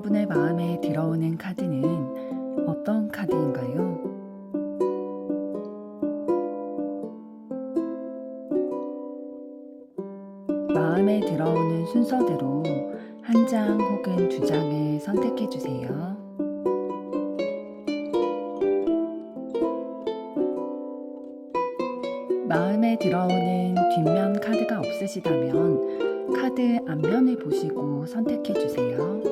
여러분의 마음에 들어오는 카드는 어떤 카드인가요? 마음에 들어오는 순서대로 한 장 혹은 두 장을 선택해 주세요. 마음에 들어오는 뒷면 카드가 없으시다면 카드 앞면을 보시고 선택해 주세요.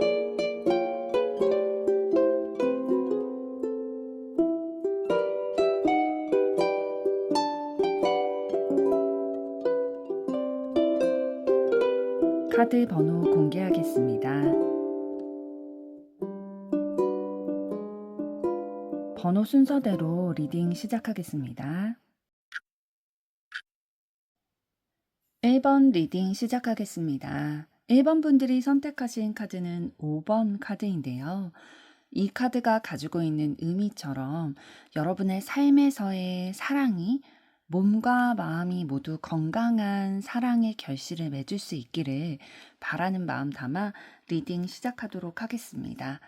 카드 번호 공개하겠습니다. 번호 순서대로 리딩 시작하겠습니다. 1번 리딩 시작하겠습니다. 1번 분들이 선택하신 카드는 5번 카드인데요. 이 카드가 가지고 있는 의미처럼 여러분의 삶에서의 사랑이 몸과 마음이 모두 건강한 사랑의 결실을 맺을 수 있기를 바라는 마음 담아 리딩 시작하도록 하겠습니다.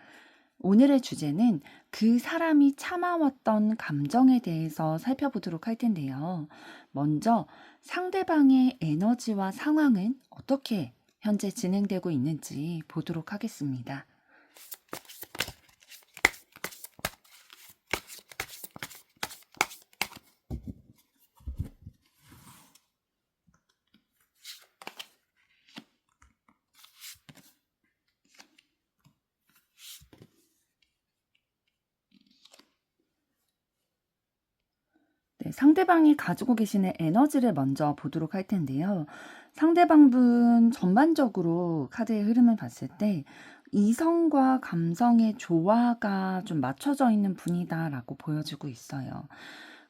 오늘의 주제는 그 사람이 참아왔던 감정에 대해서 살펴보도록 할 텐데요. 먼저 상대방의 에너지와 상황은 어떻게 현재 진행되고 있는지 보도록 하겠습니다. 네, 상대방이 가지고 계시는 에너지를 먼저 보도록 할 텐데요. 상대방 분 전반적으로 카드의 흐름을 봤을 때 이성과 감성의 조화가 좀 맞춰져 있는 분이다라고 보여지고 있어요.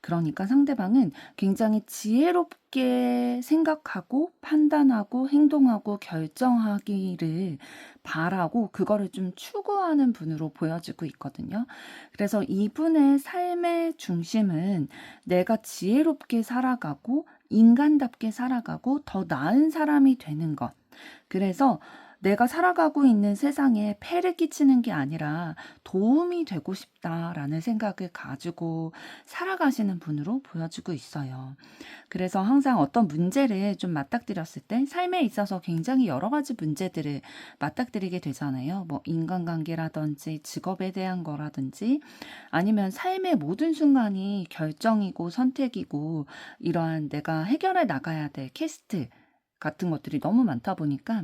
그러니까 상대방은 굉장히 지혜롭게 생각하고 판단하고 행동하고 결정하기를 바라고 그거를 좀 추구하는 분으로 보여지고 있거든요. 그래서 이분의 삶의 중심은 내가 지혜롭게 살아가고 인간답게 살아가고 더 나은 사람이 되는 것. 그래서 내가 살아가고 있는 세상에 폐를 끼치는 게 아니라 도움이 되고 싶다라는 생각을 가지고 살아가시는 분으로 보여지고 있어요. 그래서 항상 어떤 문제를 좀 맞닥뜨렸을 때 삶에 있어서 굉장히 여러 가지 문제들을 맞닥뜨리게 되잖아요. 뭐 인간관계라든지 직업에 대한 거라든지 아니면 삶의 모든 순간이 결정이고 선택이고 이러한 내가 해결해 나가야 될 퀘스트 같은 것들이 너무 많다 보니까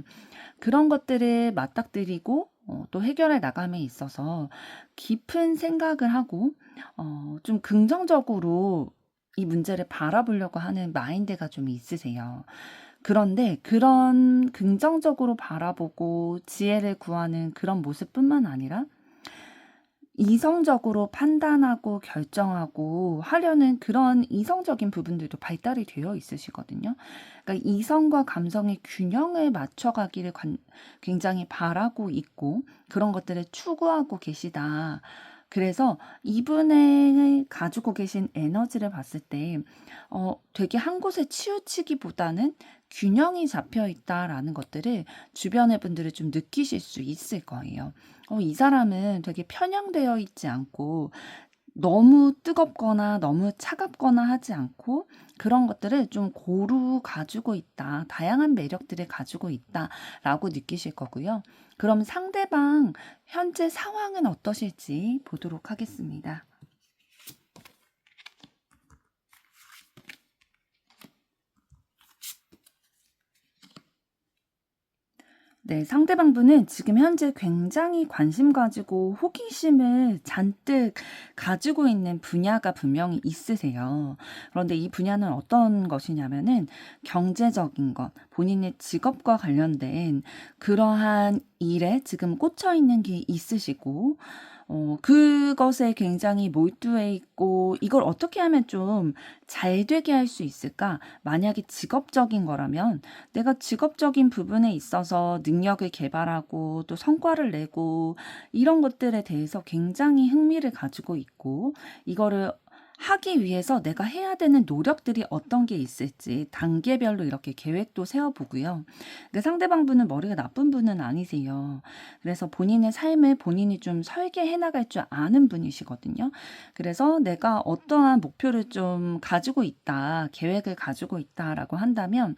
그런 것들을 맞닥뜨리고 또 해결해 나감에 있어서 깊은 생각을 하고 좀 긍정적으로 이 문제를 바라보려고 하는 마인드가 좀 있으세요. 그런데 그런 긍정적으로 바라보고 지혜를 구하는 그런 모습뿐만 아니라 이성적으로 판단하고 결정하고 하려는 그런 이성적인 부분들도 발달이 되어 있으시거든요. 그러니까 이성과 감성의 균형을 맞춰가기를 굉장히 바라고 있고 그런 것들을 추구하고 계시다. 그래서 이분의 가지고 계신 에너지를 봤을 때 되게 한 곳에 치우치기보다는 균형이 잡혀 있다라는 것들을 주변의 분들이 좀 느끼실 수 있을 거예요. 이 사람은 되게 편향되어 있지 않고 너무 뜨겁거나 너무 차갑거나 하지 않고 그런 것들을 좀 고루 가지고 있다. 다양한 매력들을 가지고 있다라고 느끼실 거고요. 그럼 상대방 현재 상황은 어떠실지 보도록 하겠습니다. 네, 상대방 분은 지금 현재 굉장히 관심 가지고 호기심을 잔뜩 가지고 있는 분야가 분명히 있으세요. 그런데 이 분야는 어떤 것이냐면은 경제적인 것, 본인의 직업과 관련된 그러한 일에 지금 꽂혀 있는 게 있으시고, 그것에 굉장히 몰두해 있고, 이걸 어떻게 하면 좀 잘 되게 할 수 있을까? 만약에 직업적인 거라면 내가 직업적인 부분에 있어서 능력을 개발하고 또 성과를 내고 이런 것들에 대해서 굉장히 흥미를 가지고 있고 이거를 하기 위해서 내가 해야 되는 노력들이 어떤 게 있을지 단계별로 이렇게 계획도 세워보고요. 근데 상대방분은 머리가 나쁜 분은 아니세요. 그래서 본인의 삶을 본인이 좀 설계해 나갈 줄 아는 분이시거든요. 그래서 내가 어떠한 목표를 좀 가지고 있다, 계획을 가지고 있다라고 한다면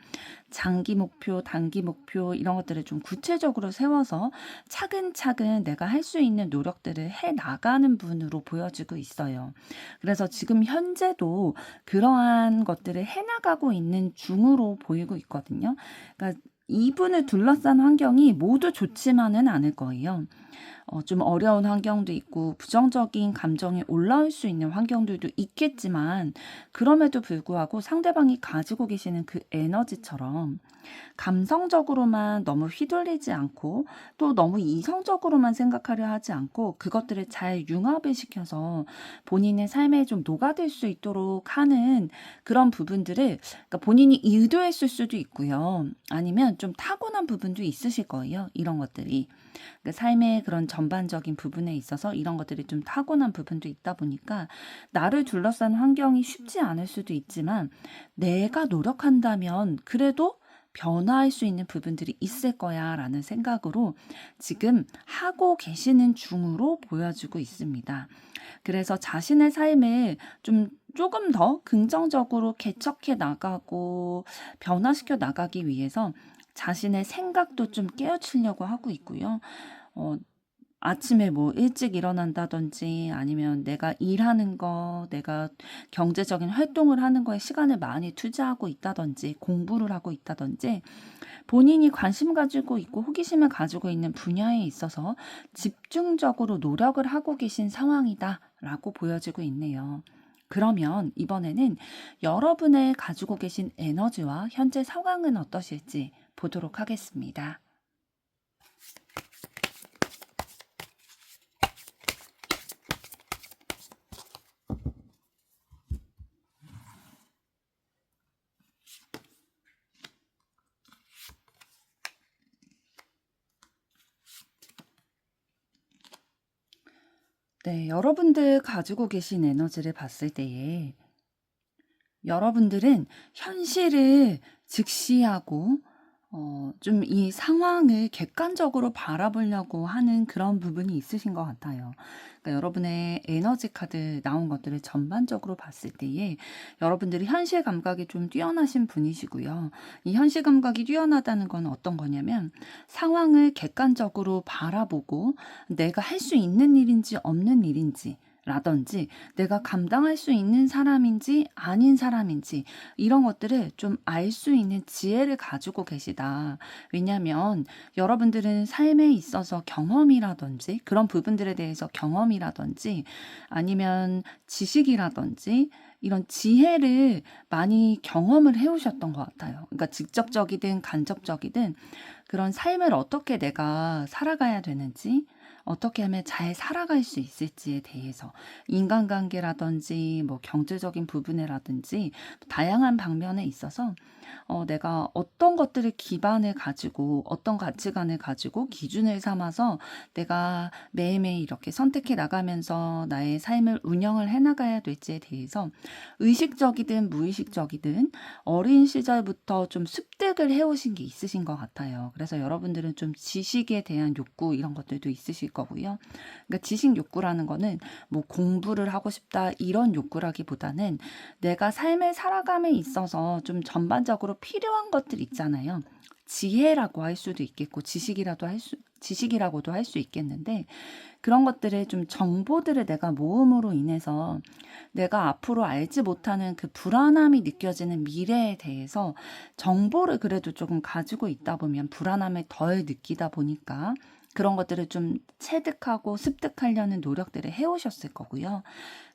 장기 목표, 단기 목표 이런 것들을 좀 구체적으로 세워서 차근차근 내가 할 수 있는 노력들을 해 나가는 분으로 보여지고 있어요. 그래서 지금 현재도 그러한 것들을 해 나가고 있는 중으로 보이고 있거든요. 그러니까 이분을 둘러싼 환경이 모두 좋지만은 않을 거예요. 좀 어려운 환경도 있고 부정적인 감정이 올라올 수 있는 환경들도 있겠지만 그럼에도 불구하고 상대방이 가지고 계시는 그 에너지처럼 감성적으로만 너무 휘둘리지 않고 또 너무 이성적으로만 생각하려 하지 않고 그것들을 잘 융합을 시켜서 본인의 삶에 좀 녹아들 수 있도록 하는 그런 부분들을 그러니까 본인이 의도했을 수도 있고요. 아니면 좀 타고난 부분도 있으실 거예요. 이런 것들이. 그 삶의 그런 전반적인 부분에 있어서 이런 것들이 좀 타고난 부분도 있다 보니까 나를 둘러싼 환경이 쉽지 않을 수도 있지만 내가 노력한다면 그래도 변화할 수 있는 부분들이 있을 거야 라는 생각으로 지금 하고 계시는 중으로 보여지고 있습니다. 그래서 자신의 삶을 좀 조금 더 긍정적으로 개척해 나가고 변화시켜 나가기 위해서 자신의 생각도 좀 깨우치려고 하고 있고요. 어, 아침에 뭐 일찍 일어난다든지 아니면 내가 일하는 거, 내가 경제적인 활동을 하는 거에 시간을 많이 투자하고 있다든지 공부를 하고 있다든지 본인이 관심 가지고 있고 호기심을 가지고 있는 분야에 있어서 집중적으로 노력을 하고 계신 상황이다라고 보여지고 있네요. 그러면 이번에는 여러분의 가지고 계신 에너지와 현재 상황은 어떠실지 보도록 하겠습니다. 네, 여러분들 가지고 계신 에너지를 봤을 때에 여러분들은 현실을 직시하고 좀 이 상황을 객관적으로 바라보려고 하는 그런 부분이 있으신 것 같아요. 그러니까 여러분의 에너지 카드 나온 것들을 전반적으로 봤을 때에 여러분들이 현실 감각이 좀 뛰어나신 분이시고요. 이 현실 감각이 뛰어나다는 건 어떤 거냐면 상황을 객관적으로 바라보고 내가 할 수 있는 일인지 없는 일인지 라든지 내가 감당할 수 있는 사람인지 아닌 사람인지 이런 것들을 좀 알 수 있는 지혜를 가지고 계시다. 왜냐하면 여러분들은 삶에 있어서 경험이라든지 그런 부분들에 대해서 경험이라든지 아니면 지식이라든지 이런 지혜를 많이 경험을 해오셨던 것 같아요. 그러니까 직접적이든 간접적이든 그런 삶을 어떻게 내가 살아가야 되는지 어떻게 하면 잘 살아갈 수 있을지에 대해서 인간관계라든지 뭐 경제적인 부분에라든지 다양한 방면에 있어서 내가 어떤 것들을 기반을 가지고 어떤 가치관을 가지고 기준을 삼아서 내가 매일매일 이렇게 선택해 나가면서 나의 삶을 운영을 해 나가야 될지에 대해서 의식적이든 무의식적이든 어린 시절부터 좀 습득을 해오신 게 있으신 것 같아요. 그래서 여러분들은 좀 지식에 대한 욕구 이런 것들도 있으실 거고요. 그러니까 지식 욕구라는 거는 뭐 공부를 하고 싶다 이런 욕구라기보다는 내가 삶을 살아감에 있어서 좀 전반적으로 필요한 것들 있잖아요. 지혜라고 할 수도 있겠고 지식이라고도 할 수 있겠는데 그런 것들을 좀 정보들을 내가 모음으로 인해서 내가 앞으로 알지 못하는 그 불안함이 느껴지는 미래에 대해서 정보를 그래도 조금 가지고 있다 보면 불안함을 덜 느끼다 보니까 그런 것들을 좀 체득하고 습득하려는 노력들을 해오셨을 거고요.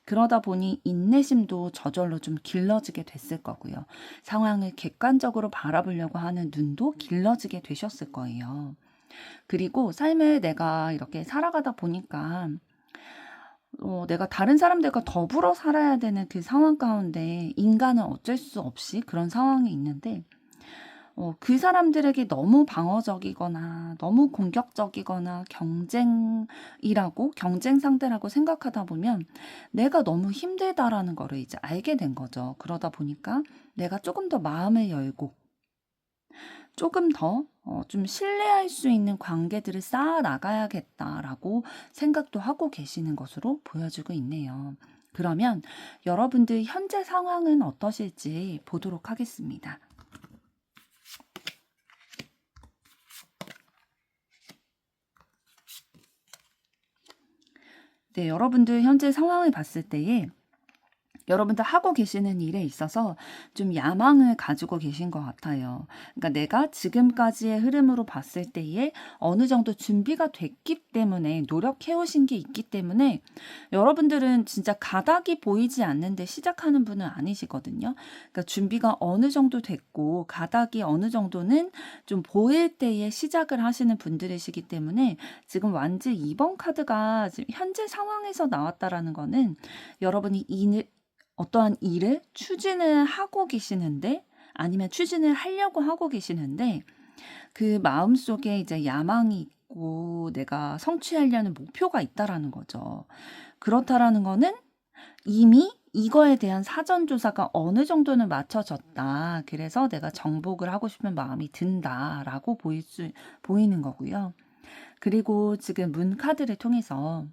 그러다 보니 인내심도 저절로 좀 길러지게 됐을 거고요. 상황을 객관적으로 바라보려고 하는 눈도 길러지게 되셨을 거예요. 그리고 삶을 내가 이렇게 살아가다 보니까 내가 다른 사람들과 더불어 살아야 되는 그 상황 가운데 인간은 어쩔 수 없이 그런 상황이 있는데 그 사람들에게 너무 방어적이거나 너무 공격적이거나 경쟁 상대라고 생각하다 보면 내가 너무 힘들다라는 거를 이제 알게 된 거죠. 그러다 보니까 내가 조금 더 마음을 열고 조금 더 좀 신뢰할 수 있는 관계들을 쌓아 나가야겠다라고 생각도 하고 계시는 것으로 보여지고 있네요. 그러면 여러분들 현재 상황은 어떠실지 보도록 하겠습니다. 네, 여러분들 현재 상황을 봤을 때에 여러분들 하고 계시는 일에 있어서 좀 야망을 가지고 계신 것 같아요. 그러니까 내가 지금까지의 흐름으로 봤을 때에 어느 정도 준비가 됐기 때문에 노력해 오신 게 있기 때문에 여러분들은 진짜 가닥이 보이지 않는데 시작하는 분은 아니시거든요. 그러니까 준비가 어느 정도 됐고 가닥이 어느 정도는 좀 보일 때에 시작을 하시는 분들이시기 때문에 지금 완전 2번 카드가 지금 현재 상황에서 나왔다라는 거는 여러분이 어떠한 일을 추진을 하고 계시는데 아니면 추진을 하려고 하고 계시는데 그 마음속에 이제 야망이 있고 내가 성취하려는 목표가 있다라는 거죠. 그렇다라는 거는 이미 이거에 대한 사전 조사가 어느 정도는 맞춰졌다. 그래서 내가 정복을 하고 싶은 마음이 든다라고 보이는 거고요. 그리고 지금 문 카드를 통해서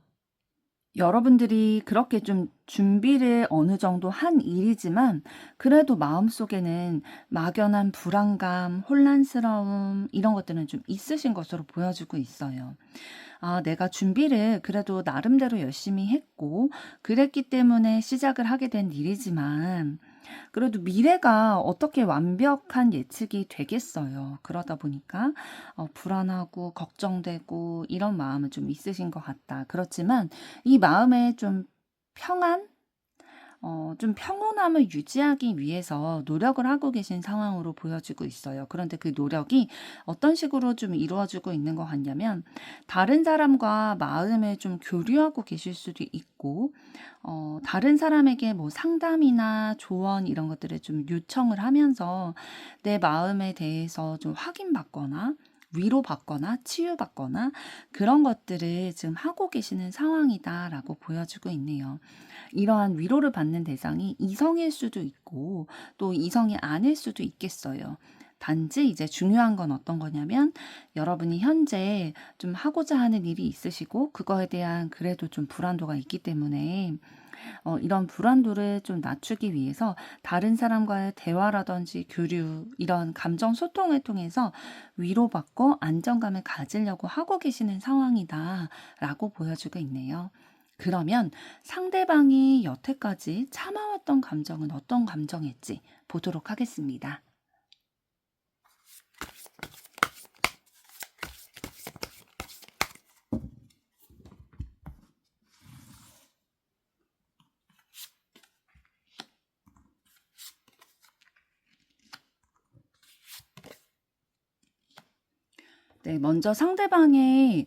여러분들이 그렇게 좀 준비를 어느 정도 한 일이지만 그래도 마음속에는 막연한 불안감, 혼란스러움 이런 것들은 좀 있으신 것으로 보여지고 있어요. 아, 내가 준비를 그래도 나름대로 열심히 했고 그랬기 때문에 시작을 하게 된 일이지만 그래도 미래가 어떻게 완벽한 예측이 되겠어요. 그러다 보니까 불안하고 걱정되고 이런 마음은 좀 있으신 것 같다. 그렇지만 이 마음에 좀 평안? 좀 평온함을 유지하기 위해서 노력을 하고 계신 상황으로 보여지고 있어요. 그런데 그 노력이 어떤 식으로 좀 이루어지고 있는 것 같냐면 다른 사람과 마음을 좀 교류하고 계실 수도 있고 다른 사람에게 뭐 상담이나 조언 이런 것들을 좀 요청을 하면서 내 마음에 대해서 좀 확인받거나 위로받거나 치유받거나 그런 것들을 지금 하고 계시는 상황이다라고 보여지고 있네요. 이러한 위로를 받는 대상이 이성일 수도 있고 또 이성이 아닐 수도 있겠어요. 단지 이제 중요한 건 어떤 거냐면 여러분이 현재 좀 하고자 하는 일이 있으시고 그거에 대한 그래도 좀 불안도가 있기 때문에 이런 불안도를 좀 낮추기 위해서 다른 사람과의 대화라든지 교류 이런 감정 소통을 통해서 위로받고 안정감을 가지려고 하고 계시는 상황이다라고 보여주고 있네요. 그러면 상대방이 여태까지 참아왔던 감정은 어떤 감정일지 보도록 하겠습니다. 네, 먼저 상대방의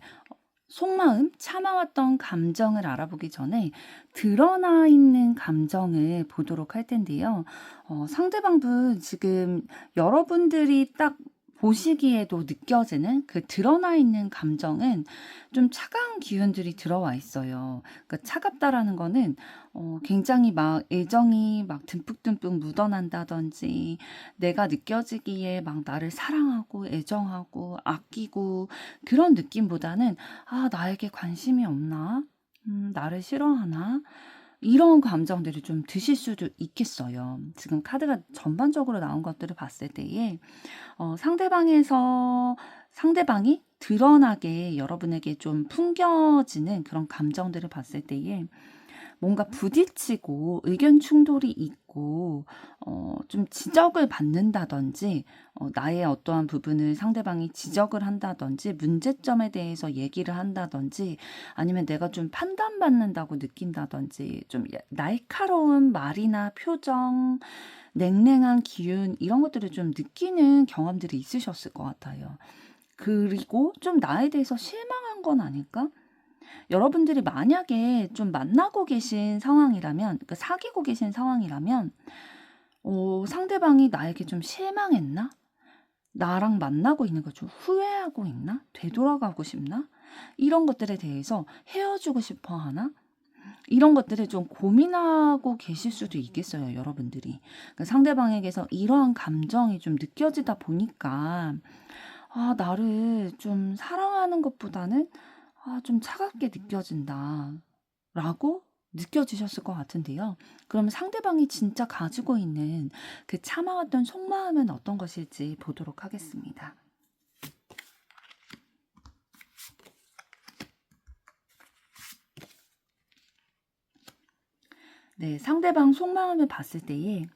속마음, 참아왔던 감정을 알아보기 전에 드러나 있는 감정을 보도록 할 텐데요. 상대방분 지금 여러분들이 딱 보시기에도 느껴지는 그 드러나 있는 감정은 좀 차가운 기운들이 들어와 있어요. 그러니까 차갑다라는 거는 굉장히 막 애정이 막 듬뿍듬뿍 묻어난다든지 내가 느껴지기에 막 나를 사랑하고 애정하고 아끼고 그런 느낌보다는 아, 나에게 관심이 없나? 나를 싫어하나? 이런 감정들이 좀 드실 수도 있겠어요. 지금 카드가 전반적으로 나온 것들을 봤을 때에 상대방이 드러나게 여러분에게 좀 풍겨지는 그런 감정들을 봤을 때에 뭔가 부딪히고 의견 충돌이 있고 좀 지적을 받는다든지 나의 어떠한 부분을 상대방이 지적을 한다든지 문제점에 대해서 얘기를 한다든지 아니면 내가 좀 판단받는다고 느낀다든지 좀 날카로운 말이나 표정 냉랭한 기운 이런 것들을 좀 느끼는 경험들이 있으셨을 것 같아요. 그리고 좀 나에 대해서 실망한 건 아닐까? 여러분들이 만약에 좀 만나고 계신 상황이라면, 그러니까 사귀고 계신 상황이라면, 상대방이 나에게 좀 실망했나? 나랑 만나고 있는 걸 좀 후회하고 있나? 되돌아가고 싶나? 이런 것들에 대해서 헤어지고 싶어 하나? 이런 것들을 좀 고민하고 계실 수도 있겠어요, 여러분들이. 그러니까 상대방에게서 이러한 감정이 좀 느껴지다 보니까, 아, 나를 좀 사랑하는 것보다는, 아, 좀 차갑게 느껴진다. 라고 느껴지셨을 것 같은데요. 그럼 상대방이 진짜 가지고 있는 그 참아왔던 속마음은 어떤 것일지 보도록 하겠습니다. 네, 상대방 속마음을 봤을 때에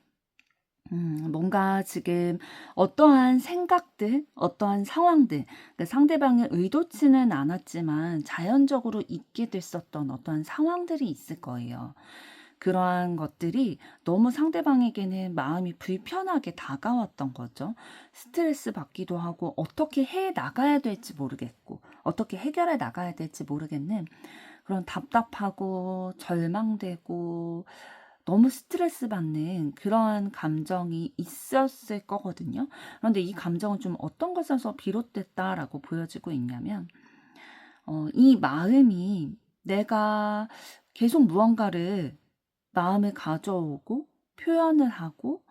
뭔가 지금 어떠한 생각들, 어떠한 상황들, 그러니까 상대방을 의도치는 않았지만 자연적으로 있게 됐었던 어떠한 상황들이 있을 거예요. 그러한 것들이 너무 상대방에게는 마음이 불편하게 다가왔던 거죠. 스트레스 받기도 하고 어떻게 해 나가야 될지 모르겠고 어떻게 해결해 나가야 될지 모르겠는 그런 답답하고 절망되고 너무 스트레스 받는 그러한 감정이 있었을 거거든요. 그런데 이 감정은 좀 어떤 것에서 비롯됐다라고 보여지고 있냐면 이 마음이 내가 계속 무언가를 마음을 가져오고 표현을 하고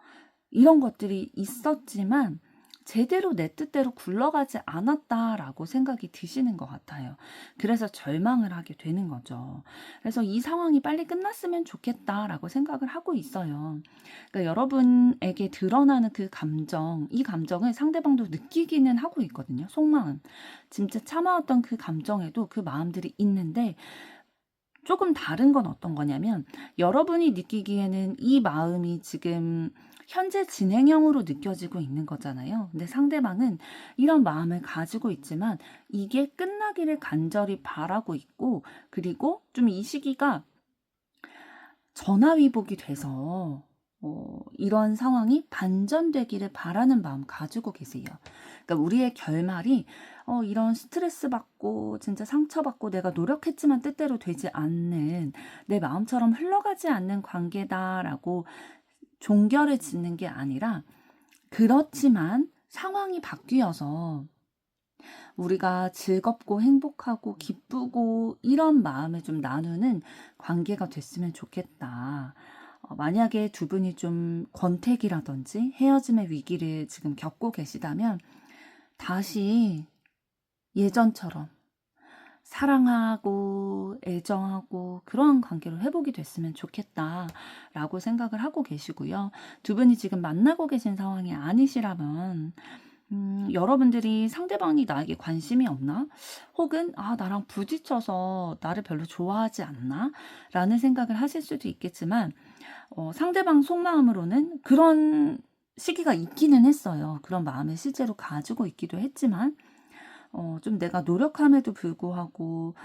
이런 것들이 있었지만 제대로 내 뜻대로 굴러가지 않았다라고 생각이 드시는 것 같아요. 그래서 절망을 하게 되는 거죠. 그래서 이 상황이 빨리 끝났으면 좋겠다라고 생각을 하고 있어요. 그러니까 여러분에게 드러나는 그 감정, 이 감정을 상대방도 느끼기는 하고 있거든요. 속마음. 진짜 참아왔던 그 감정에도 그 마음들이 있는데 조금 다른 건 어떤 거냐면 여러분이 느끼기에는 이 마음이 지금 현재 진행형으로 느껴지고 있는 거잖아요. 근데 상대방은 이런 마음을 가지고 있지만 이게 끝나기를 간절히 바라고 있고 그리고 좀 이 시기가 전화위복이 돼서 이런 상황이 반전되기를 바라는 마음 가지고 계세요. 그러니까 우리의 결말이 이런 스트레스 받고 진짜 상처받고 내가 노력했지만 뜻대로 되지 않는 내 마음처럼 흘러가지 않는 관계다라고 종결을 짓는 게 아니라 그렇지만 상황이 바뀌어서 우리가 즐겁고 행복하고 기쁘고 이런 마음을 좀 나누는 관계가 됐으면 좋겠다. 만약에 두 분이 좀 권태기라든지 헤어짐의 위기를 지금 겪고 계시다면 다시 예전처럼 사랑하고 애정하고 그런 관계로 회복이 됐으면 좋겠다라고 생각을 하고 계시고요. 두 분이 지금 만나고 계신 상황이 아니시라면 여러분들이 상대방이 나에게 관심이 없나? 혹은 나랑 부딪혀서 나를 별로 좋아하지 않나? 라는 생각을 하실 수도 있겠지만 상대방 속마음으로는 그런 시기가 있기는 했어요. 그런 마음을 실제로 가지고 있기도 했지만 좀 내가 노력함에도 불구하고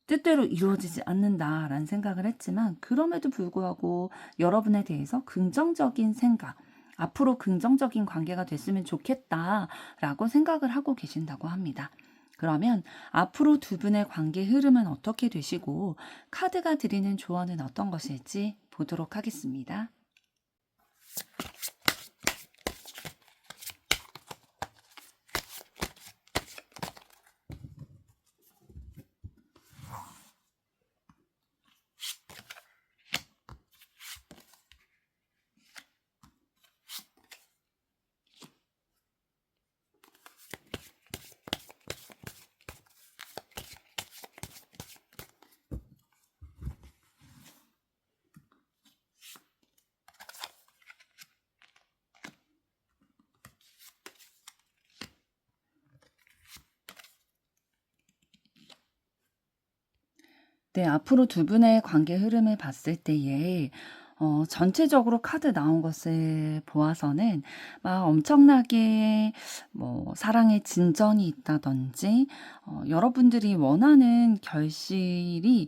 뜻대로 이루어지지 않는다라는 생각을 했지만 그럼에도 불구하고 여러분에 대해서 긍정적인 생각, 앞으로 긍정적인 관계가 됐으면 좋겠다라고 생각을 하고 계신다고 합니다. 그러면 앞으로 두 분의 관계 흐름은 어떻게 되시고 카드가 드리는 조언은 어떤 것일지 보도록 하겠습니다. 네, 앞으로 두 분의 관계 흐름을 봤을 때에 전체적으로 카드 나온 것을 보아서는 막 엄청나게 뭐 사랑의 진전이 있다든지 여러분들이 원하는 결실이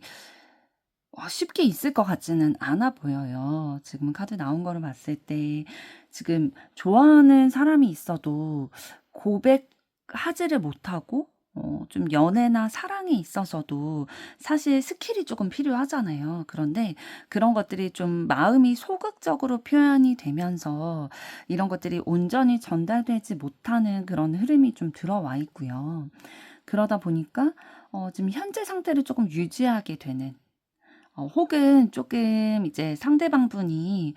쉽게 있을 것 같지는 않아 보여요. 지금 카드 나온 거를 봤을 때 지금 좋아하는 사람이 있어도 고백하지를 못하고 좀 연애나 사랑에 있어서도 사실 스킬이 조금 필요하잖아요. 그런데 그런 것들이 좀 마음이 소극적으로 표현이 되면서 이런 것들이 온전히 전달되지 못하는 그런 흐름이 좀 들어와 있고요. 그러다 보니까 지금 현재 상태를 조금 유지하게 되는, 혹은 조금 이제 상대방 분이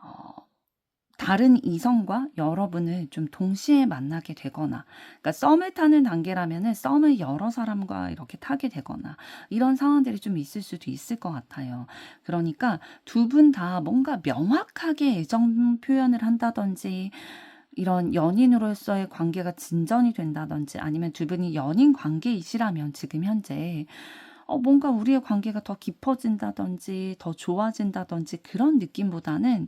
어 다른 이성과 여러분을 좀 동시에 만나게 되거나, 그러니까 썸을 타는 단계라면은 썸을 여러 사람과 이렇게 타게 되거나 이런 상황들이 좀 있을 수도 있을 것 같아요. 그러니까 두 분 다 뭔가 명확하게 애정 표현을 한다든지, 이런 연인으로서의 관계가 진전이 된다든지, 아니면 두 분이 연인 관계이시라면 지금 현재 뭔가 우리의 관계가 더 깊어진다든지 더 좋아진다든지 그런 느낌보다는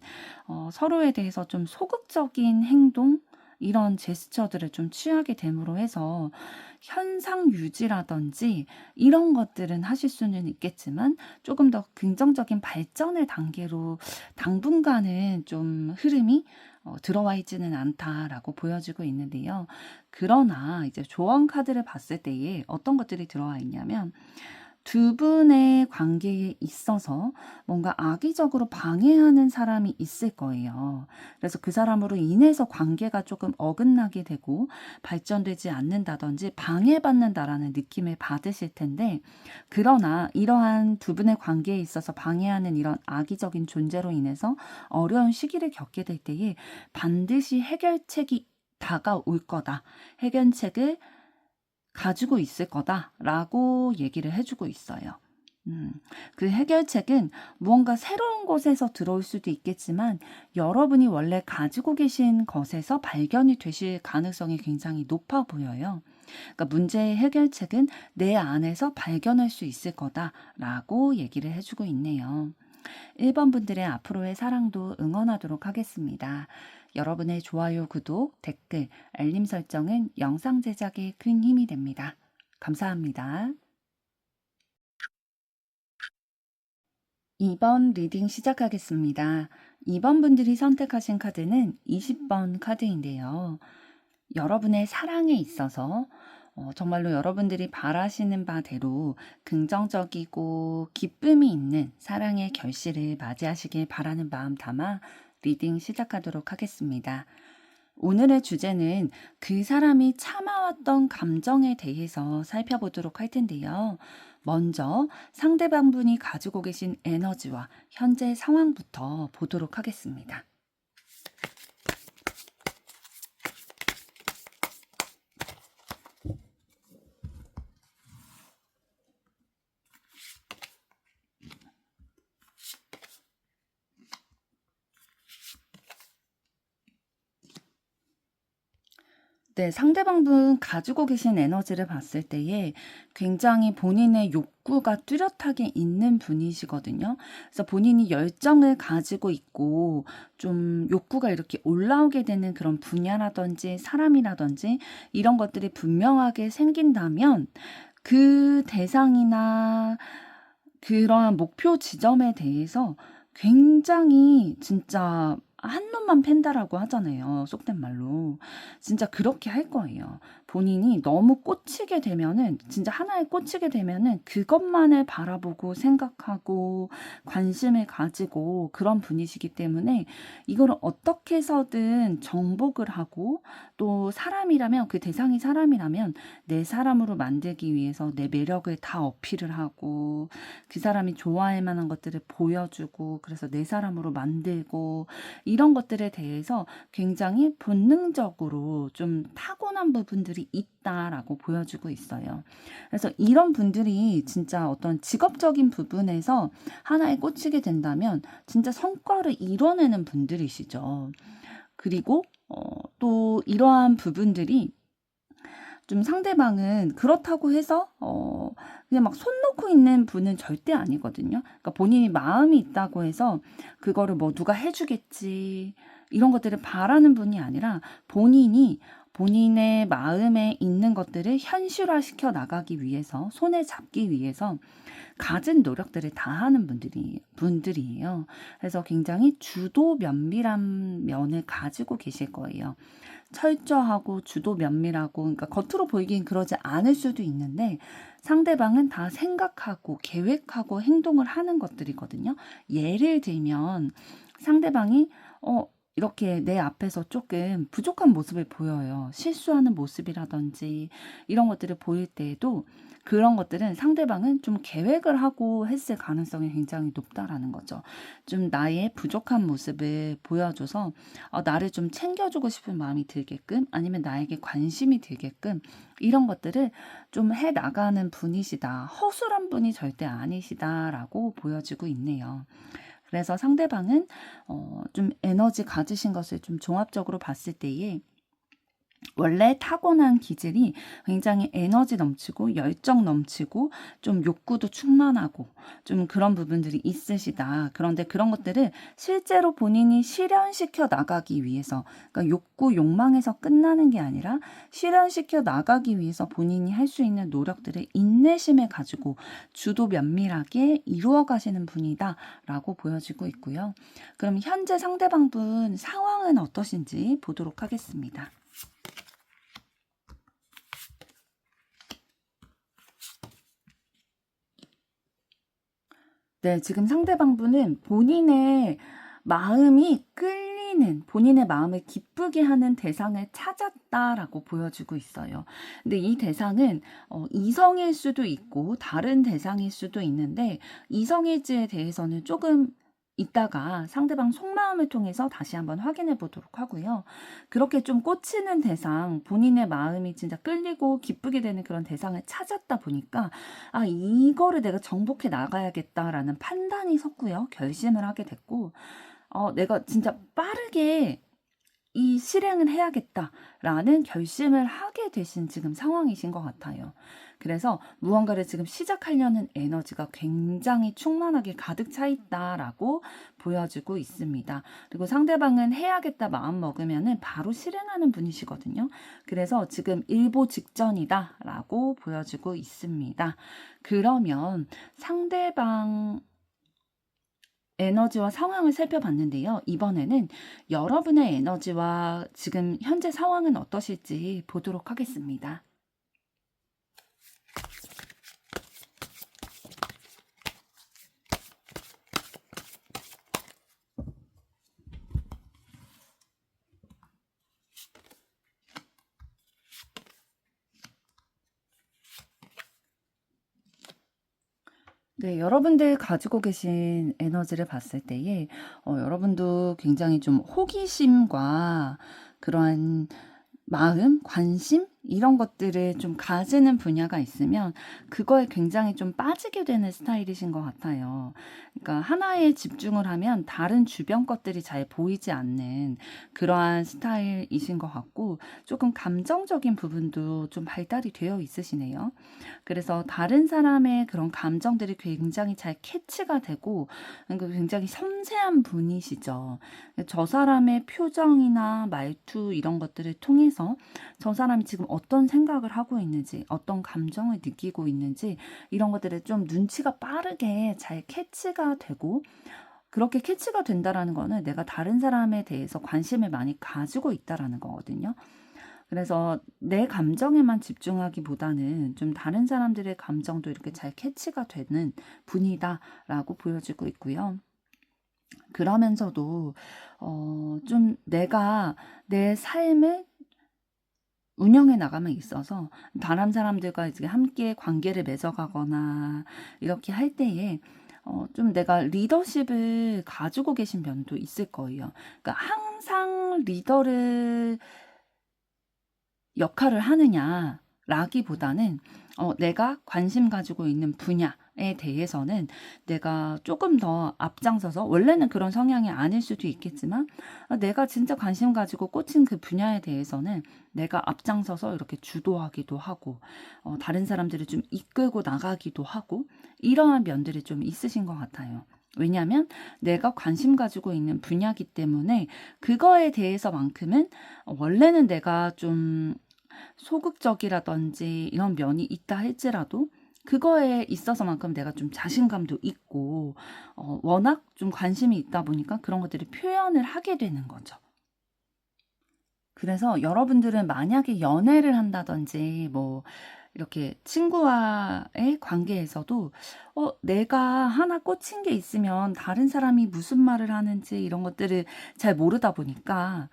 서로에 대해서 좀 소극적인 행동, 이런 제스처들을 좀 취하게 됨으로 해서 현상 유지라든지 이런 것들은 하실 수는 있겠지만 조금 더 긍정적인 발전의 단계로 당분간은 좀 흐름이 들어와 있지는 않다라고 보여지고 있는데요. 그러나 이제 조언 카드를 봤을 때에 어떤 것들이 들어와 있냐면, 두 분의 관계에 있어서 뭔가 악의적으로 방해하는 사람이 있을 거예요. 그래서 그 사람으로 인해서 관계가 조금 어긋나게 되고 발전되지 않는다든지 방해받는다라는 느낌을 받으실 텐데, 그러나 이러한 두 분의 관계에 있어서 방해하는 이런 악의적인 존재로 인해서 어려운 시기를 겪게 될 때에 반드시 해결책이 다가올 거다. 해결책을 가지고 있을 거다라고 얘기를 해주고 있어요. 그 해결책은 무언가 새로운 곳에서 들어올 수도 있겠지만 여러분이 원래 가지고 계신 것에서 발견이 되실 가능성이 굉장히 높아 보여요. 그러니까 문제의 해결책은 내 안에서 발견할 수 있을 거다라고 얘기를 해주고 있네요. 1번 분들의 앞으로의 사랑도 응원하도록 하겠습니다. 여러분의 좋아요, 구독, 댓글, 알림 설정은 영상 제작에 큰 힘이 됩니다. 감사합니다. 2번 리딩 시작하겠습니다. 2번 분들이 선택하신 카드는 20번 카드인데요. 여러분의 사랑에 있어서 정말로 여러분들이 바라시는 바대로 긍정적이고 기쁨이 있는 사랑의 결실을 맞이하시길 바라는 마음 담아 리딩 시작하도록 하겠습니다. 오늘의 주제는 그 사람이 참아왔던 감정에 대해서 살펴보도록 할 텐데요. 먼저 상대방 분이 가지고 계신 에너지와 현재 상황부터 보도록 하겠습니다. 네, 상대방분 가지고 계신 에너지를 봤을 때에 굉장히 본인의 욕구가 뚜렷하게 있는 분이시거든요. 그래서 본인이 열정을 가지고 있고 좀 욕구가 이렇게 올라오게 되는 그런 분야라든지 사람이라든지 이런 것들이 분명하게 생긴다면 그 대상이나 그러한 목표 지점에 대해서 굉장히 진짜 한눈만 팬다라고 하잖아요, 속된 말로. 진짜 그렇게 할 거예요. 본인이 너무 꽂히게 되면은, 진짜 하나에 꽂히게 되면은 그것만을 바라보고 생각하고 관심을 가지고 그런 분이시기 때문에 이거를 어떻게 해서든 정복을 하고, 또 사람이라면, 그 대상이 사람이라면 내 사람으로 만들기 위해서 내 매력을 다 어필을 하고 그 사람이 좋아할 만한 것들을 보여주고, 그래서 내 사람으로 만들고, 이런 것들에 대해서 굉장히 본능적으로 좀 타고난 부분들이 있다라고 보여주고 있어요. 그래서 이런 분들이 진짜 어떤 직업적인 부분에서 하나에 꽂히게 된다면 진짜 성과를 이뤄내는 분들이시죠. 그리고 또 이러한 부분들이 좀 상대방은 그렇다고 해서 그냥 막 손 놓고 있는 분은 절대 아니거든요. 그러니까 본인이 마음이 있다고 해서 그거를 뭐 누가 해주겠지 이런 것들을 바라는 분이 아니라 본인이 본인의 마음에 있는 것들을 현실화시켜 나가기 위해서, 손에 잡기 위해서 갖은 노력들을 다하는 분들이에요. 그래서 굉장히 주도 면밀한 면을 가지고 계실 거예요. 철저하고 주도 면밀하고, 그러니까 겉으로 보이긴 그러지 않을 수도 있는데 상대방은 다 생각하고 계획하고 행동을 하는 것들이거든요. 예를 들면 상대방이 이렇게 내 앞에서 조금 부족한 모습을 보여요. 실수하는 모습이라든지 이런 것들을 보일 때에도 그런 것들은 상대방은 좀 계획을 하고 했을 가능성이 굉장히 높다라는 거죠. 좀 나의 부족한 모습을 보여줘서 나를 좀 챙겨주고 싶은 마음이 들게끔, 아니면 나에게 관심이 들게끔 이런 것들을 좀 해 나가는 분이시다. 허술한 분이 절대 아니시다라고 보여지고 있네요. 그래서 상대방은 좀 에너지 가지신 것을 좀 종합적으로 봤을 때에 원래 타고난 기질이 굉장히 에너지 넘치고 열정 넘치고 좀 욕구도 충만하고 좀 그런 부분들이 있으시다. 그런데 그런 것들을 실제로 본인이 실현시켜 나가기 위해서, 그러니까 욕구, 욕망에서 끝나는 게 아니라 실현시켜 나가기 위해서 본인이 할 수 있는 노력들을 인내심을 가지고 주도 면밀하게 이루어 가시는 분이다라고 보여지고 있고요. 그럼 현재 상대방분 상황은 어떠신지 보도록 하겠습니다. 네, 지금 상대방분은 본인의 마음이 끌리는, 본인의 마음을 기쁘게 하는 대상을 찾았다라고 보여지고 있어요. 근데 이 대상은 이성일 수도 있고 다른 대상일 수도 있는데, 이성일지에 대해서는 조금 이따가 상대방 속마음을 통해서 다시 한번 확인해 보도록 하고요. 그렇게 좀 꽂히는 대상, 본인의 마음이 진짜 끌리고 기쁘게 되는 그런 대상을 찾았다 보니까 이거를 내가 정복해 나가야겠다라는 판단이 섰고요. 결심을 하게 됐고, 내가 진짜 빠르게 이 실행을 해야겠다라는 결심을 하게 되신 지금 상황이신 것 같아요. 그래서 무언가를 지금 시작하려는 에너지가 굉장히 충만하게 가득 차 있다라고 보여지고 있습니다. 그리고 상대방은 해야겠다 마음 먹으면은 바로 실행하는 분이시거든요. 그래서 지금 일보 직전이다라고 보여지고 있습니다. 그러면 상대방 에너지와 상황을 살펴봤는데요. 이번에는 여러분의 에너지와 지금 현재 상황은 어떠실지 보도록 하겠습니다. 네, 여러분들 가지고 계신 에너지를 봤을 때에 여러분도 굉장히 좀 호기심과 그러한 마음, 관심 이런 것들을 좀 가지는 분야가 있으면 그거에 굉장히 좀 빠지게 되는 스타일이신 것 같아요. 그러니까 하나에 집중을 하면 다른 주변 것들이 잘 보이지 않는 그러한 스타일이신 것 같고, 조금 감정적인 부분도 좀 발달이 되어 있으시네요. 그래서 다른 사람의 그런 감정들이 굉장히 잘 캐치가 되고, 그러니까 굉장히 섬세한 분이시죠. 저 사람의 표정이나 말투 이런 것들을 통해서 저 사람이 지금 어떤 생각을 하고 있는지, 어떤 감정을 느끼고 있는지 이런 것들을 좀 눈치가 빠르게 잘 캐치가 되고, 그렇게 캐치가 된다라는 거는 내가 다른 사람에 대해서 관심을 많이 가지고 있다라는 거거든요. 그래서 내 감정에만 집중하기보다는 좀 다른 사람들의 감정도 이렇게 잘 캐치가 되는 분이다라고 보여지고 있고요. 그러면서도 좀 내가 내 삶을 운영해 나감에 있어서 다른 사람들과 이제 함께 관계를 맺어가거나 이렇게 할 때에 좀 내가 리더십을 가지고 계신 면도 있을 거예요. 그러니까 항상 리더를 역할을 하느냐라기보다는 내가 관심 가지고 있는 분야에 대해서는 내가 조금 더 앞장서서, 원래는 그런 성향이 아닐 수도 있겠지만 내가 진짜 관심 가지고 꽂힌 그 분야에 대해서는 내가 앞장서서 이렇게 주도하기도 하고 다른 사람들을 좀 이끌고 나가기도 하고 이러한 면들이 좀 있으신 것 같아요. 왜냐하면 내가 관심 가지고 있는 분야이기 때문에 그거에 대해서만큼은 원래는 내가 좀 소극적이라든지 이런 면이 있다 할지라도 그거에 있어서만큼 내가 좀 자신감도 있고 워낙 좀 관심이 있다 보니까 그런 것들을 표현을 하게 되는 거죠. 그래서 여러분들은 만약에 연애를 한다든지 뭐 이렇게 친구와의 관계에서도 내가 하나 꽂힌 게 있으면 다른 사람이 무슨 말을 하는지 이런 것들을 잘 모르다 보니까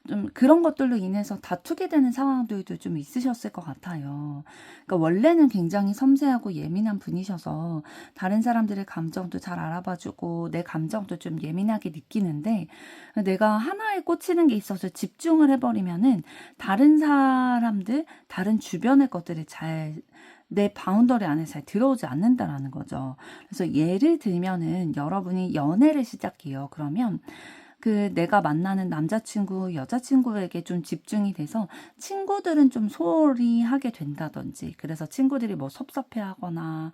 좀 그런 것들로 인해서 다투게 되는 상황들도 좀 있으셨을 것 같아요. 그러니까 원래는 굉장히 섬세하고 예민한 분이셔서 다른 사람들의 감정도 잘 알아봐주고 내 감정도 좀 예민하게 느끼는데 내가 하나에 꽂히는 게 있어서 집중을 해버리면은 다른 사람들, 다른 주변의 것들이 내 바운더리 안에 잘 들어오지 않는다라는 거죠. 그래서 예를 들면은 여러분이 연애를 시작해요. 그러면 내가 만나는 남자친구, 여자친구에게 좀 집중이 돼서 친구들은 좀 소홀히 하게 된다든지, 그래서 친구들이 뭐 섭섭해 하거나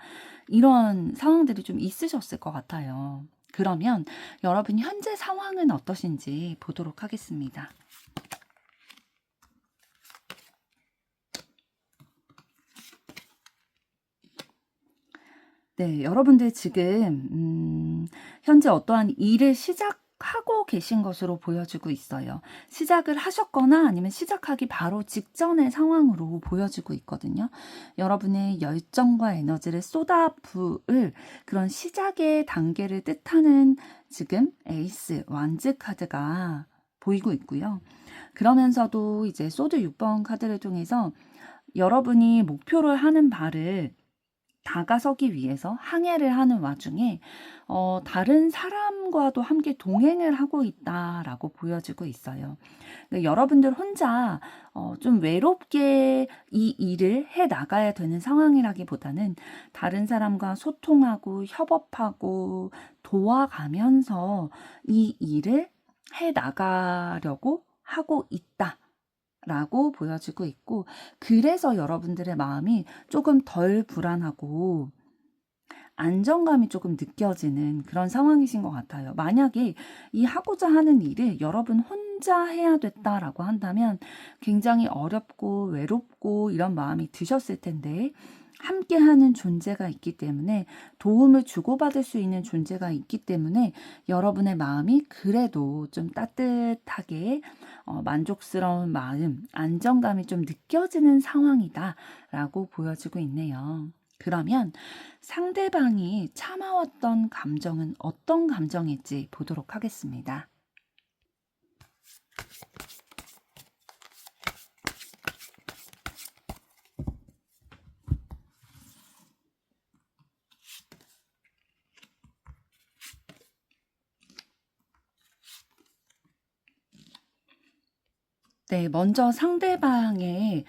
이런 상황들이 좀 있으셨을 것 같아요. 그러면 여러분 현재 상황은 어떠신지 보도록 하겠습니다. 네, 여러분들 지금 현재 어떠한 일을 시작하고 계신 것으로 보여지고 있어요. 시작을 하셨거나 아니면 시작하기 바로 직전의 상황으로 보여지고 있거든요. 여러분의 열정과 에너지를 쏟아부을 그런 시작의 단계를 뜻하는 지금 에이스, 완즈 카드가 보이고 있고요. 그러면서도 이제 소드 6번 카드를 통해서 여러분이 목표를 하는 바를 다가서기 위해서 항해를 하는 와중에 다른 사람과도 함께 동행을 하고 있다라고 보여지고 있어요. 그러니까 여러분들 혼자 좀 외롭게 이 일을 해 나가야 되는 상황이라기보다는 다른 사람과 소통하고 협업하고 도와가면서 이 일을 해 나가려고 하고 있다. 라고 보여지고 있고, 그래서 여러분들의 마음이 조금 덜 불안하고 안정감이 조금 느껴지는 그런 상황이신 것 같아요. 만약에 이 하고자 하는 일을 여러분 혼자 해야 됐다라고 한다면 굉장히 어렵고 외롭고 이런 마음이 드셨을 텐데, 함께하는 존재가 있기 때문에, 도움을 주고받을 수 있는 존재가 있기 때문에 여러분의 마음이 그래도 좀 따뜻하게 만족스러운 마음, 안정감이 좀 느껴지는 상황이다라고 보여지고 있네요. 그러면 상대방이 참아왔던 감정은 어떤 감정일지 보도록 하겠습니다. 네, 먼저 상대방의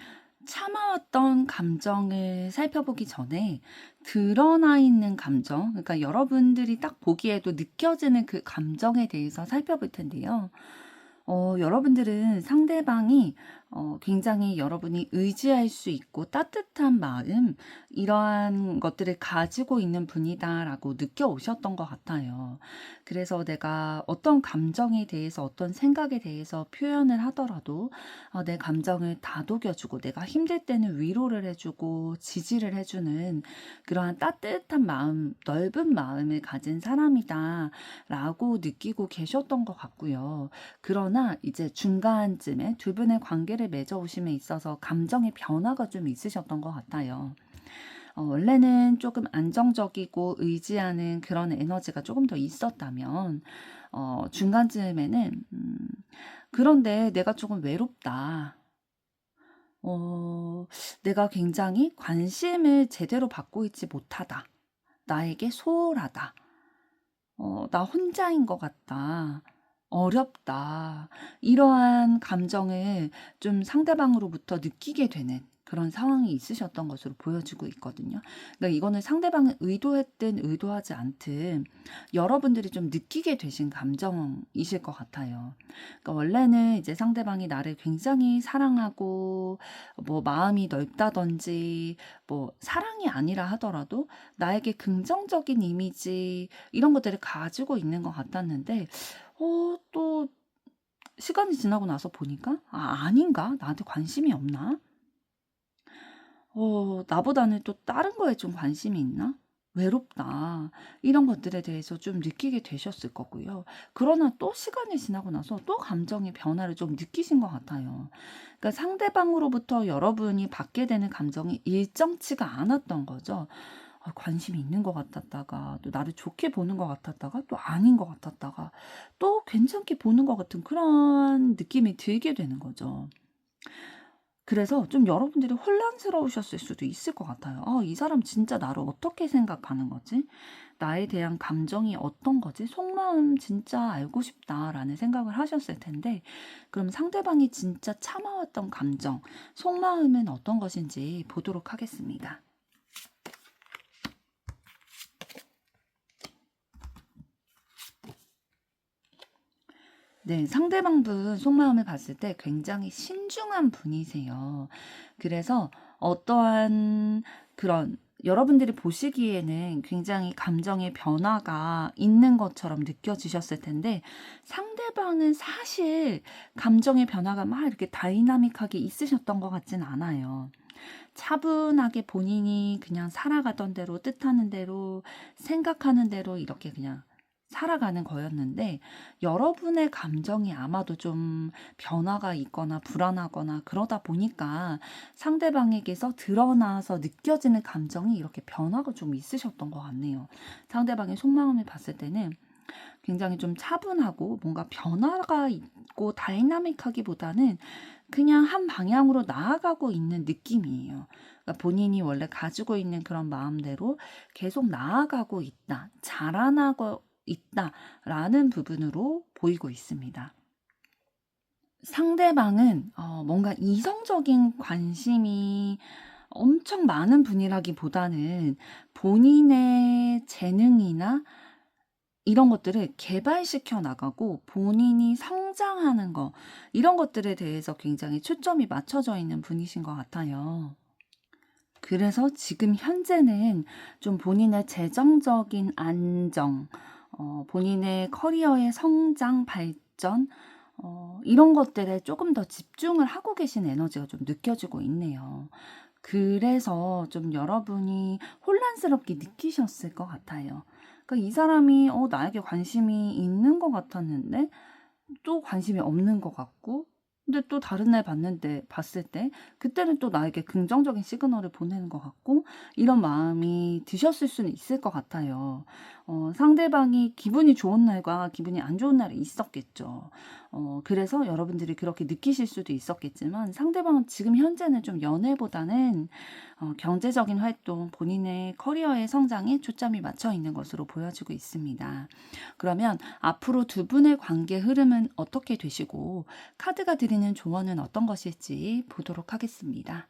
참아왔던 감정을 살펴보기 전에 드러나 있는 감정, 그러니까 여러분들이 딱 보기에도 느껴지는 그 감정에 대해서 살펴볼 텐데요. 여러분들은 상대방이 굉장히 여러분이 의지할 수 있고 따뜻한 마음, 이러한 것들을 가지고 있는 분이다라고 느껴오셨던 것 같아요. 그래서 내가 어떤 감정에 대해서, 어떤 생각에 대해서 표현을 하더라도 내 감정을 다독여주고 내가 힘들 때는 위로를 해주고 지지를 해주는 그러한 따뜻한 마음, 넓은 마음을 가진 사람이다라고 느끼고 계셨던 것 같고요. 그러나 이제 중간쯤에 두 분의 관계를 맺어오심에 있어서 감정의 변화가 좀 있으셨던 것 같아요. 원래는 조금 안정적이고 의지하는 그런 에너지가 조금 더 있었다면 중간쯤에는 그런데 내가 조금 외롭다. 내가 굉장히 관심을 제대로 받고 있지 못하다. 나에게 소홀하다. 나 혼자인 것 같다. 어렵다. 이러한 감정을 좀 상대방으로부터 느끼게 되는 그런 상황이 있으셨던 것으로 보여지고 있거든요. 그러니까 이거는 상대방은 의도했든 의도하지 않든 여러분들이 좀 느끼게 되신 감정이실 것 같아요. 그러니까 원래는 이제 상대방이 나를 굉장히 사랑하고 뭐 마음이 넓다든지 뭐 사랑이 아니라 하더라도 나에게 긍정적인 이미지 이런 것들을 가지고 있는 것 같았는데 또 시간이 지나고 나서 보니까 '아 아닌가? 나한테 관심이 없나? 나보다는 또 다른 거에 좀 관심이 있나? 외롭다.' 이런 것들에 대해서 좀 느끼게 되셨을 거고요. 그러나 또 시간이 지나고 나서 또 감정의 변화를 좀 느끼신 것 같아요. 그러니까 상대방으로부터 여러분이 받게 되는 감정이 일정치가 않았던 거죠. 관심이 있는 것 같았다가 또 나를 좋게 보는 것 같았다가 또 아닌 것 같았다가 또 괜찮게 보는 것 같은 그런 느낌이 들게 되는 거죠. 그래서 좀 여러분들이 혼란스러우셨을 수도 있을 것 같아요. '아 이 사람 진짜 나를 어떻게 생각하는 거지? 나에 대한 감정이 어떤 거지? 속마음 진짜 알고 싶다.'라는 생각을 하셨을 텐데 그럼 상대방이 진짜 참아왔던 감정, 속마음은 어떤 것인지 보도록 하겠습니다. 네. 상대방분 속마음을 봤을 때 굉장히 신중한 분이세요. 그래서 어떠한 그런 여러분들이 보시기에는 굉장히 감정의 변화가 있는 것처럼 느껴지셨을 텐데 상대방은 사실 감정의 변화가 막 이렇게 다이나믹하게 있으셨던 것 같진 않아요. 차분하게 본인이 그냥 살아가던 대로 뜻하는 대로 생각하는 대로 이렇게 그냥 살아가는 거였는데 여러분의 감정이 아마도 좀 변화가 있거나 불안하거나 그러다 보니까 상대방에게서 드러나서 느껴지는 감정이 이렇게 변화가 좀 있으셨던 것 같네요. 상대방의 속마음을 봤을 때는 굉장히 좀 차분하고 뭔가 변화가 있고 다이나믹하기보다는 그냥 한 방향으로 나아가고 있는 느낌이에요. 그러니까 본인이 원래 가지고 있는 그런 마음대로 계속 나아가고 있다, 자라나고 있다라는 부분으로 보이고 있습니다. 상대방은 뭔가 이성적인 관심이 엄청 많은 분이라기보다는 본인의 재능이나 이런 것들을 개발시켜 나가고 본인이 성장하는 거 이런 것들에 대해서 굉장히 초점이 맞춰져 있는 분이신 것 같아요. 그래서 지금 현재는 좀 본인의 재정적인 안정, 본인의 커리어의 성장, 발전, 이런 것들에 조금 더 집중을 하고 계신 에너지가 좀 느껴지고 있네요. 그래서 좀 여러분이 혼란스럽게 느끼셨을 것 같아요. 그러니까 이 사람이 나에게 관심이 있는 것 같았는데 또 관심이 없는 것 같고 근데 또 다른 날 봤을 때 그때는 또 나에게 긍정적인 시그널을 보내는 것 같고 이런 마음이 드셨을 수는 있을 것 같아요. 상대방이 기분이 좋은 날과 기분이 안 좋은 날이 있었겠죠. 그래서 여러분들이 그렇게 느끼실 수도 있었겠지만 상대방은 지금 현재는 좀 연애보다는 경제적인 활동, 본인의 커리어의 성장에 초점이 맞춰 있는 것으로 보여지고 있습니다. 그러면 앞으로 두 분의 관계 흐름은 어떻게 되시고 카드가 드리는 조언은 어떤 것일지 보도록 하겠습니다.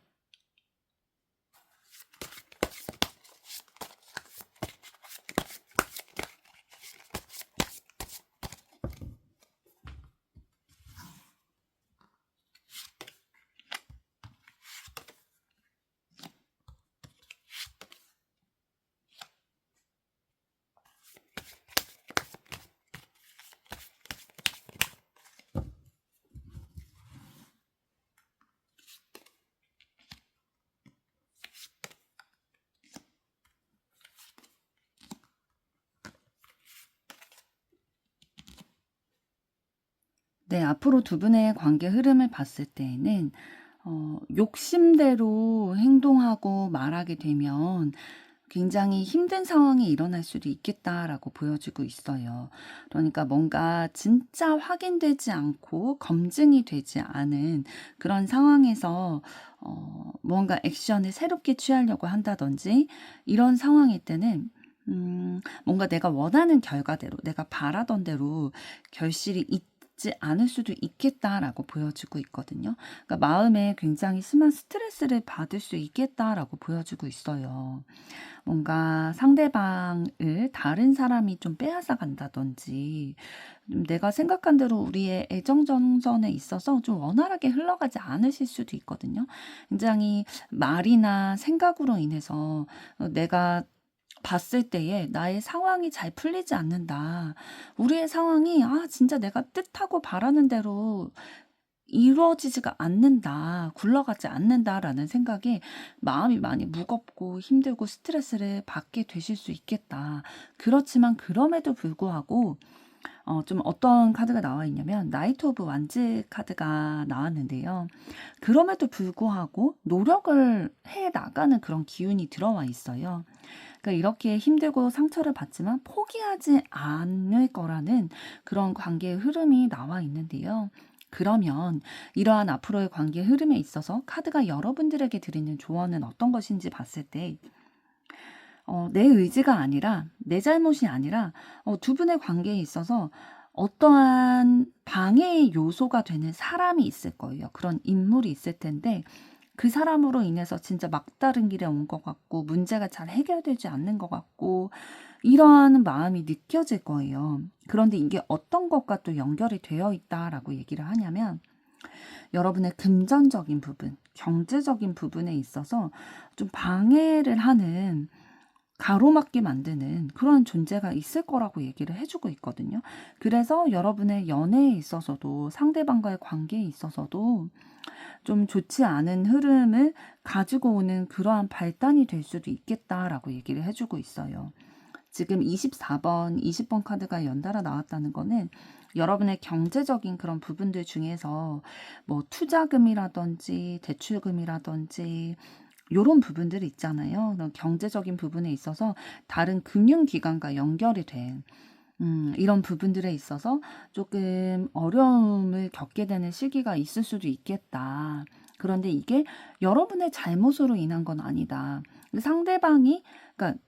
네, 앞으로 두 분의 관계 흐름을 봤을 때에는 욕심대로 행동하고 말하게 되면 굉장히 힘든 상황이 일어날 수도 있겠다라고 보여지고 있어요. 그러니까 뭔가 진짜 확인되지 않고 검증이 되지 않은 그런 상황에서 뭔가 액션을 새롭게 취하려고 한다든지 이런 상황일 때는 뭔가 내가 원하는 결과대로 내가 바라던 대로 결실이 좋지 않을 수도 있겠다라고 보여주고 있거든요. 그러니까 마음에 굉장히 심한 스트레스를 받을 수 있겠다라고 보여주고 있어요. 뭔가 상대방을 다른 사람이 좀 빼앗아 간다든지 내가 생각한 대로 우리의 애정 전선에 있어서 좀 원활하게 흘러가지 않으실 수도 있거든요. 굉장히 말이나 생각으로 인해서 내가 봤을 때에 나의 상황이 잘 풀리지 않는다. 우리의 상황이 진짜 내가 뜻하고 바라는 대로 이루어지지가 않는다. 굴러가지 않는다라는 생각에 마음이 많이 무겁고 힘들고 스트레스를 받게 되실 수 있겠다. 그렇지만 그럼에도 불구하고 좀 어떤 카드가 나와 있냐면 나이트 오브 완즈 카드가 나왔는데요. 그럼에도 불구하고 노력을 해 나가는 그런 기운이 들어와 있어요. 그러니까 이렇게 힘들고 상처를 받지만 포기하지 않을 거라는 그런 관계의 흐름이 나와 있는데요. 그러면 이러한 앞으로의 관계의 흐름에 있어서 카드가 여러분들에게 드리는 조언은 어떤 것인지 봤을 때 내 의지가 아니라 내 잘못이 아니라 두 분의 관계에 있어서 어떠한 방해의 요소가 되는 사람이 있을 거예요. 그런 인물이 있을 텐데 그 사람으로 인해서 진짜 막다른 길에 온 것 같고 문제가 잘 해결되지 않는 것 같고 이러한 마음이 느껴질 거예요. 그런데 이게 어떤 것과 또 연결이 되어 있다라고 얘기를 하냐면 여러분의 금전적인 부분, 경제적인 부분에 있어서 좀 방해를 하는 가로막게 만드는 그런 존재가 있을 거라고 얘기를 해주고 있거든요. 그래서 여러분의 연애에 있어서도 상대방과의 관계에 있어서도 좀 좋지 않은 흐름을 가지고 오는 그러한 발단이 될 수도 있겠다라고 얘기를 해주고 있어요. 지금 24번, 20번 카드가 연달아 나왔다는 거는 여러분의 경제적인 그런 부분들 중에서 뭐 투자금이라든지 대출금이라든지 요런 부분들이 있잖아요. 경제적인 부분에 있어서 다른 금융기관과 연결이 된 이런 부분들에 있어서 조금 어려움을 겪게 되는 시기가 있을 수도 있겠다. 그런데 이게 여러분의 잘못으로 인한 건 아니다. 상대방이, 그러니까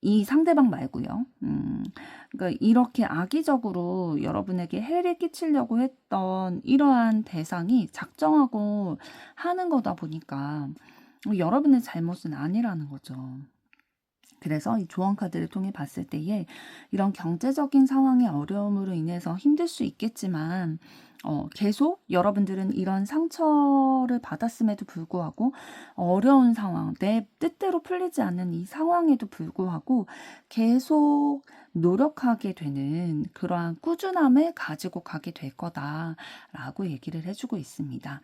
이 상대방 말고요. 그러니까 이렇게 악의적으로 여러분에게 해를 끼치려고 했던 이러한 대상이 작정하고 하는 거다 보니까 여러분의 잘못은 아니라는 거죠. 그래서 이 조언 카드를 통해 봤을 때에 이런 경제적인 상황의 어려움으로 인해서 힘들 수 있겠지만 계속 여러분들은 이런 상처를 받았음에도 불구하고 어려운 상황, 내 뜻대로 풀리지 않는 이 상황에도 불구하고 계속 노력하게 되는 그러한 꾸준함을 가지고 가게 될 거다라고 얘기를 해주고 있습니다.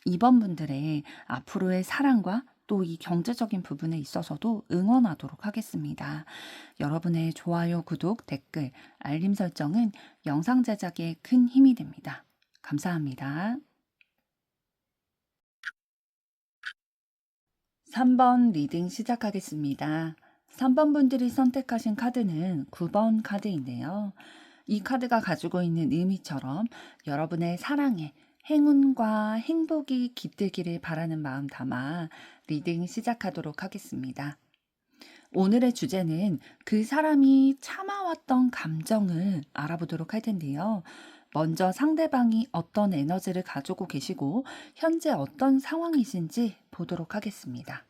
이번 분들의 앞으로의 사랑과 또 이 경제적인 부분에 있어서도 응원하도록 하겠습니다. 여러분의 좋아요, 구독, 댓글, 알림 설정은 영상 제작에 큰 힘이 됩니다. 감사합니다. 3번 리딩 시작하겠습니다. 3번 분들이 선택하신 카드는 9번 카드인데요. 이 카드가 가지고 있는 의미처럼 여러분의 사랑에 행운과 행복이 깃들기를 바라는 마음 담아 리딩 시작하도록 하겠습니다. 오늘의 주제는 그 사람이 참아왔던 감정을 알아보도록 할 텐데요. 먼저 상대방이 어떤 에너지를 가지고 계시고 현재 어떤 상황이신지 보도록 하겠습니다.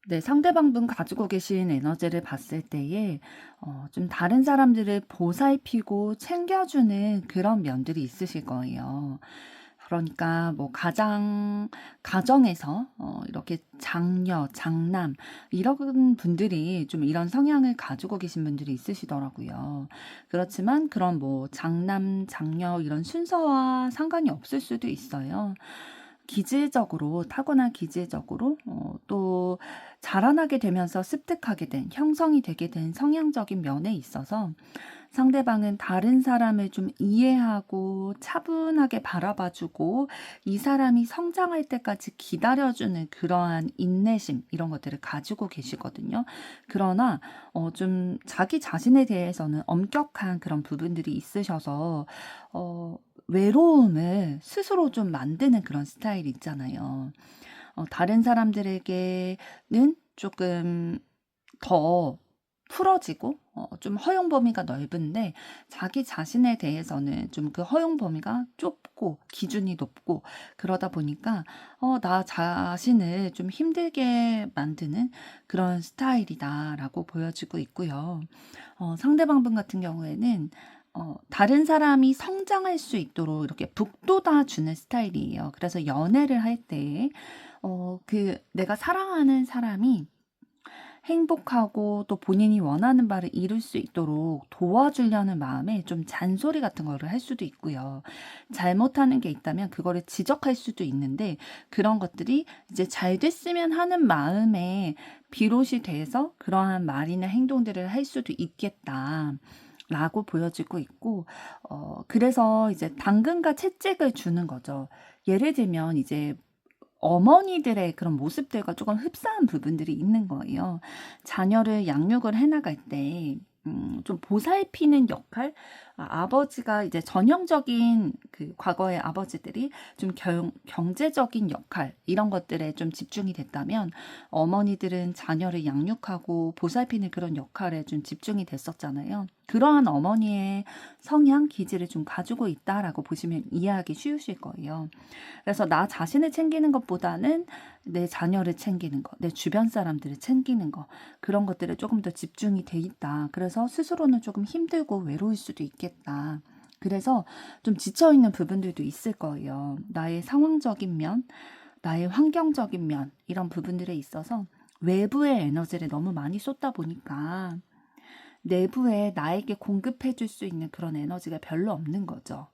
네, 상대방분 가지고 계신 에너지를 봤을 때에 좀 다른 사람들을 보살피고 챙겨주는 그런 면들이 있으실 거예요. 그러니까 뭐 가정에서 이렇게 장녀, 장남 이런 분들이 좀 이런 성향을 가지고 계신 분들이 있으시더라고요. 그렇지만 그런 뭐 장남, 장녀 이런 순서와 상관이 없을 수도 있어요. 기질적으로 타고난 기질적으로 또 자라나게 되면서 습득하게 된 형성이 되게 된 성향적인 면에 있어서 상대방은 다른 사람을 좀 이해하고 차분하게 바라봐주고 이 사람이 성장할 때까지 기다려주는 그러한 인내심 이런 것들을 가지고 계시거든요. 그러나 좀 자기 자신에 대해서는 엄격한 그런 부분들이 있으셔서 외로움을 스스로 좀 만드는 그런 스타일이 있잖아요. 다른 사람들에게는 조금 더 풀어지고 좀 허용 범위가 넓은데 자기 자신에 대해서는 좀 그 허용 범위가 좁고 기준이 높고 그러다 보니까 나 자신을 좀 힘들게 만드는 그런 스타일이다라고 보여지고 있고요. 상대방분 같은 경우에는 다른 사람이 성장할 수 있도록 이렇게 북돋아 주는 스타일이에요. 그래서 연애를 할 때, 내가 사랑하는 사람이 행복하고 또 본인이 원하는 바를 이룰 수 있도록 도와주려는 마음에 좀 잔소리 같은 거를 할 수도 있고요. 잘못하는 게 있다면 그거를 지적할 수도 있는데 그런 것들이 이제 잘 됐으면 하는 마음에 비롯이 돼서 그러한 말이나 행동들을 할 수도 있겠다. 라고 보여지고 있고, 그래서 이제 당근과 채찍을 주는 거죠. 예를 들면 이제 어머니들의 그런 모습들과 조금 흡사한 부분들이 있는 거예요. 자녀를 양육을 해나갈 때, 좀 보살피는 역할? 아버지가 이제 전형적인 그 과거의 아버지들이 좀 경제적인 역할, 이런 것들에 좀 집중이 됐다면, 어머니들은 자녀를 양육하고 보살피는 그런 역할에 좀 집중이 됐었잖아요. 그러한 어머니의 성향, 기질을 좀 가지고 있다라고 보시면 이해하기 쉬우실 거예요. 그래서 나 자신을 챙기는 것보다는 내 자녀를 챙기는 거, 내 주변 사람들을 챙기는 거, 그런 것들에 조금 더 집중이 돼 있다. 그래서 스스로는 조금 힘들고 외로울 수도 있겠다. 그래서 좀 지쳐있는 부분들도 있을 거예요. 나의 상황적인 면, 나의 환경적인 면, 이런 부분들에 있어서 외부의 에너지를 너무 많이 쏟다 보니까 내부에 나에게 공급해 줄 수 있는 그런 에너지가 별로 없는 거죠.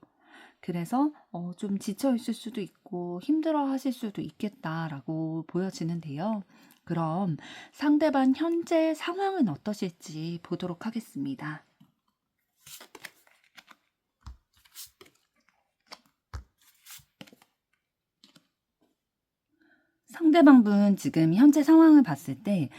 그래서 좀 지쳐 있을 수도 있고 힘들어 하실 수도 있겠다라고 보여지는데요. 그럼 상대방 현재 상황은 어떠실지 보도록 하겠습니다. 상대방분 지금 현재 상황을 봤을 때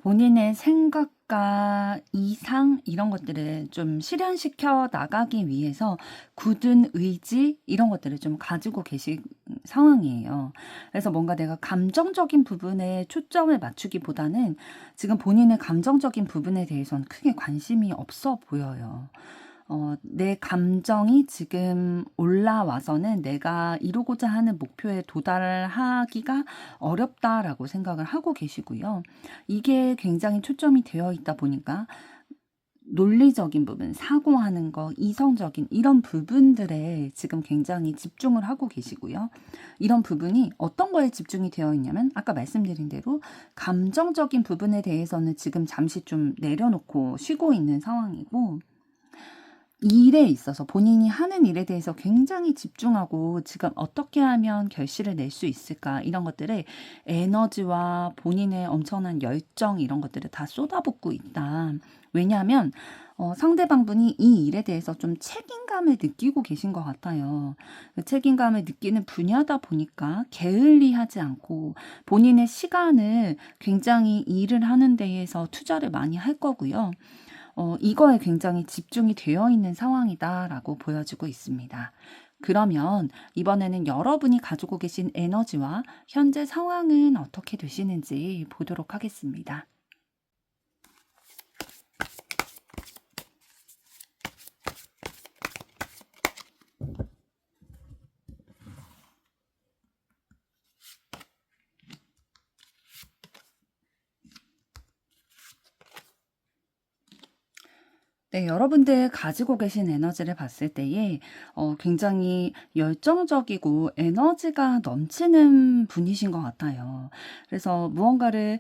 본인의 생각과 이상 이런 것들을 좀 실현시켜 나가기 위해서 굳은 의지 이런 것들을 좀 가지고 계신 상황이에요. 그래서 뭔가 내가 감정적인 부분에 초점을 맞추기보다는 지금 본인의 감정적인 부분에 대해서는 크게 관심이 없어 보여요. 내 감정이 지금 올라와서는 내가 이루고자 하는 목표에 도달하기가 어렵다라고 생각을 하고 계시고요. 이게 굉장히 초점이 되어 있다 보니까 논리적인 부분, 사고하는 거, 이성적인 이런 부분들에 지금 굉장히 집중을 하고 계시고요. 이런 부분이 어떤 거에 집중이 되어 있냐면 아까 말씀드린 대로 감정적인 부분에 대해서는 지금 잠시 좀 내려놓고 쉬고 있는 상황이고 일에 있어서 본인이 하는 일에 대해서 굉장히 집중하고 지금 어떻게 하면 결실을 낼 수 있을까 이런 것들에 에너지와 본인의 엄청난 열정 이런 것들을 다 쏟아붓고 있다. 왜냐하면 상대방분이 이 일에 대해서 좀 책임감을 느끼고 계신 것 같아요. 그 책임감을 느끼는 분야다 보니까 게을리하지 않고 본인의 시간을 굉장히 일을 하는 데에서 투자를 많이 할 거고요. 이거에 굉장히 집중이 되어 있는 상황이다라고 보여지고 있습니다. 그러면 이번에는 여러분이 가지고 계신 에너지와 현재 상황은 어떻게 되시는지 보도록 하겠습니다. 네, 여러분들 가지고 계신 에너지를 봤을 때에 굉장히 열정적이고 에너지가 넘치는 분이신 것 같아요. 그래서 무언가를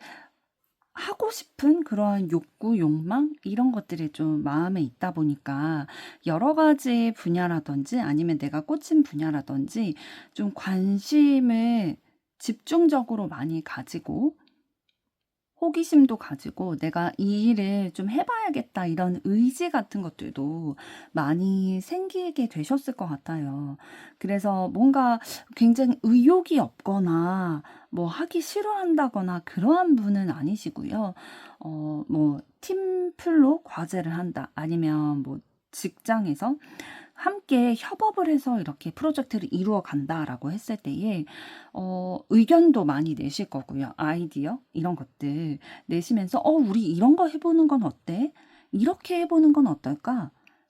하고 싶은 그러한 욕구, 욕망 이런 것들이 좀 마음에 있다 보니까 여러 가지 분야라든지 아니면 내가 꽂힌 분야라든지 좀 관심을 집중적으로 많이 가지고 호기심도 가지고 '내가 이 일을 좀 해 봐야겠다.' 이런 의지 같은 것들도 많이 생기게 되셨을 것 같아요. 그래서 뭔가 굉장히 의욕이 없거나 뭐 하기 싫어한다거나 그러한 분은 아니시고요. 뭐 팀플로 과제를 한다 아니면 뭐 직장에서 함께 협업을 해서 이렇게 프로젝트를 이루어 간다라고 했을 때에 의견도 많이 내실 거고요. 아이디어 이런 것들 내시면서 우리 이런 거 해 보는 건 어때? 이렇게 해 보는 건 어떨까?'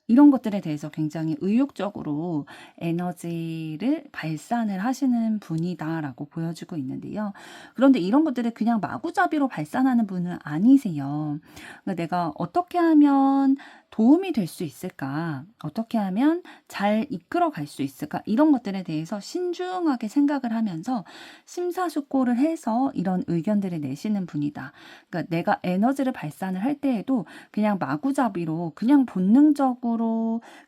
이런 것들에 대해서 굉장히 의욕적으로 에너지를 발산을 하시는 분이다라고 보여지고 있는데요. 그런데 이런 것들을 그냥 마구잡이로 발산하는 분은 아니세요. 그러니까 '내가 어떻게 하면 도움이 될 수 있을까? 어떻게 하면 잘 이끌어 갈 수 있을까?' 이런 것들에 대해서 신중하게 생각을 하면서 심사숙고를 해서 이런 의견들을 내시는 분이다. 그러니까 내가 에너지를 발산을 할 때에도 그냥 마구잡이로 그냥 본능적으로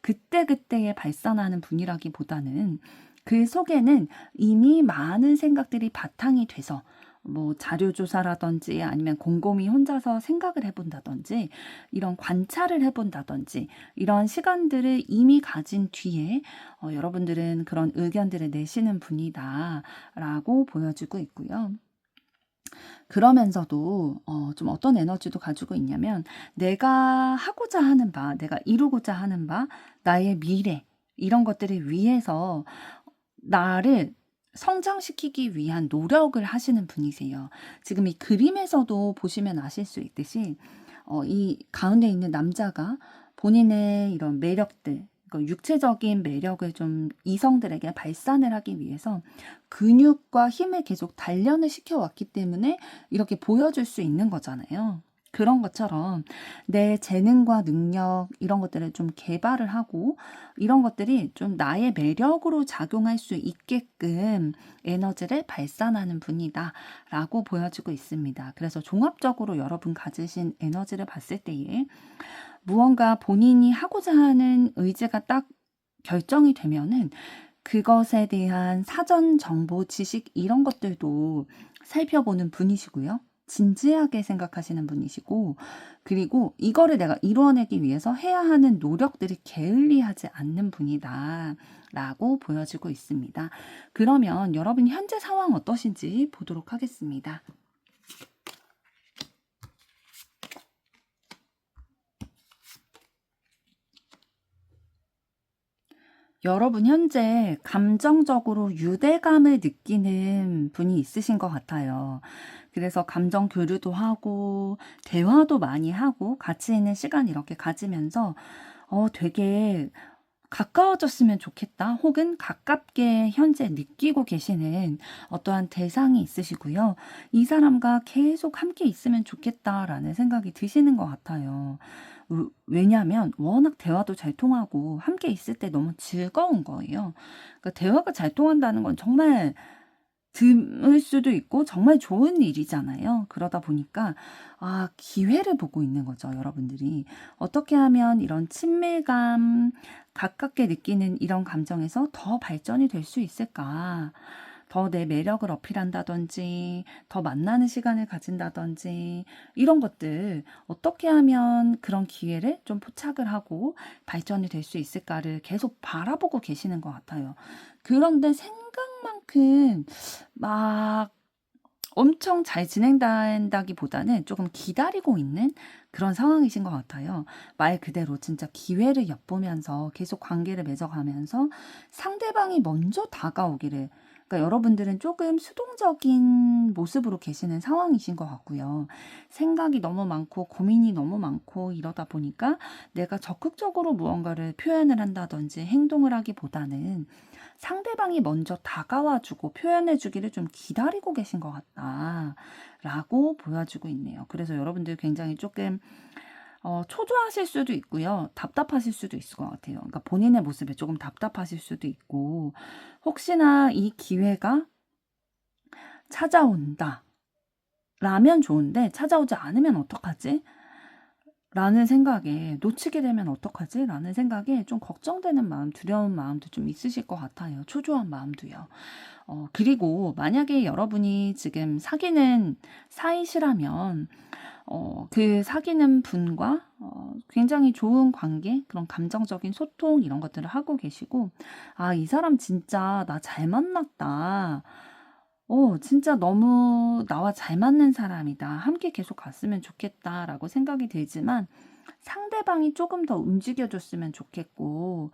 그때그때에 발산하는 분이라기보다는 그 속에는 이미 많은 생각들이 바탕이 돼서 뭐 자료 조사라든지 아니면 곰곰이 혼자서 생각을 해 본다든지 이런 관찰을 해 본다든지 이런 시간들을 이미 가진 뒤에 여러분들은 그런 의견들을 내시는 분이다라고 보여지고 있고요. 그러면서도 좀 어떤 에너지도 가지고 있냐면 내가 하고자 하는 바, 내가 이루고자 하는 바, 나의 미래 이런 것들을 위해서 나를 성장시키기 위한 노력을 하시는 분이세요. 지금 이 그림에서도 보시면 아실 수 있듯이 이 가운데 있는 남자가 본인의 이런 매력들, 그러니까 육체적인 매력을 좀 이성들에게 발산을 하기 위해서 근육과 힘을 계속 단련을 시켜왔기 때문에 이렇게 보여줄 수 있는 거잖아요. 그런 것처럼 내 재능과 능력 이런 것들을 좀 개발을 하고 이런 것들이 좀 나의 매력으로 작용할 수 있게끔 에너지를 발산하는 분이다라고 보여지고 있습니다. 그래서 종합적으로 여러분 가지신 에너지를 봤을 때에 무언가 본인이 하고자 하는 의지가 딱 결정이 되면은 그것에 대한 사전 정보, 지식 이런 것들도 살펴보는 분이시고요. 진지하게 생각하시는 분이시고 그리고 이거를 내가 이루어내기 위해서 해야 하는 노력들이 게을리하지 않는 분이다라고 보여지고 있습니다. 그러면 여러분 현재 상황 어떠신지 보도록 하겠습니다. 여러분 현재 감정적으로 유대감을 느끼는 분이 있으신 것 같아요. 그래서 감정 교류도 하고 대화도 많이 하고 같이 있는 시간 이렇게 가지면서 되게 가까워졌으면 좋겠다 혹은 가깝게 현재 느끼고 계시는 어떠한 대상이 있으시고요. 이 사람과 계속 함께 있으면 좋겠다라는 생각이 드시는 것 같아요. 왜냐하면 워낙 대화도 잘 통하고 함께 있을 때 너무 즐거운 거예요. 그러니까 대화가 잘 통한다는 건 정말 드물 수도 있고 정말 좋은 일이잖아요. 그러다 보니까 기회를 보고 있는 거죠, 여러분들이. 어떻게 하면 이런 친밀감, 가깝게 느끼는 이런 감정에서 더 발전이 될 수 있을까? 더 내 매력을 어필한다든지, 더 만나는 시간을 가진다든지, 이런 것들 어떻게 하면 그런 기회를 좀 포착을 하고 발전이 될 수 있을까를 계속 바라보고 계시는 것 같아요. 그런데 생각만큼 막 엄청 잘 진행된다기보다는 조금 기다리고 있는 그런 상황이신 것 같아요. 말 그대로 진짜 기회를 엿보면서 계속 관계를 맺어가면서 상대방이 먼저 다가오기를, 그러니까 여러분들은 조금 수동적인 모습으로 계시는 상황이신 것 같고요. 생각이 너무 많고 고민이 너무 많고 이러다 보니까 내가 적극적으로 무언가를 표현을 한다든지 행동을 하기보다는 상대방이 먼저 다가와 주고 표현해 주기를 좀 기다리고 계신 것 같다라고 보여지고 있네요. 그래서 여러분들 굉장히 조금 초조하실 수도 있고요. 답답하실 수도 있을 것 같아요. 그러니까 본인의 모습에 조금 답답하실 수도 있고 혹시나 이 기회가 찾아온다. 라면 좋은데 찾아오지 않으면 어떡하지? 라는 생각에 놓치게 되면 어떡하지? 라는 생각에 좀 걱정되는 마음, 두려운 마음도 좀 있으실 것 같아요. 초조한 마음도요. 그리고 만약에 여러분이 지금 사귀는 사이시라면 그 사귀는 분과 굉장히 좋은 관계, 그런 감정적인 소통 이런 것들을 하고 계시고, 아, 이 사람 진짜 나 잘 만났다. 진짜 너무 나와 잘 맞는 사람이다. 함께 계속 갔으면 좋겠다라고 생각이 들지만 상대방이 조금 더 움직여줬으면 좋겠고,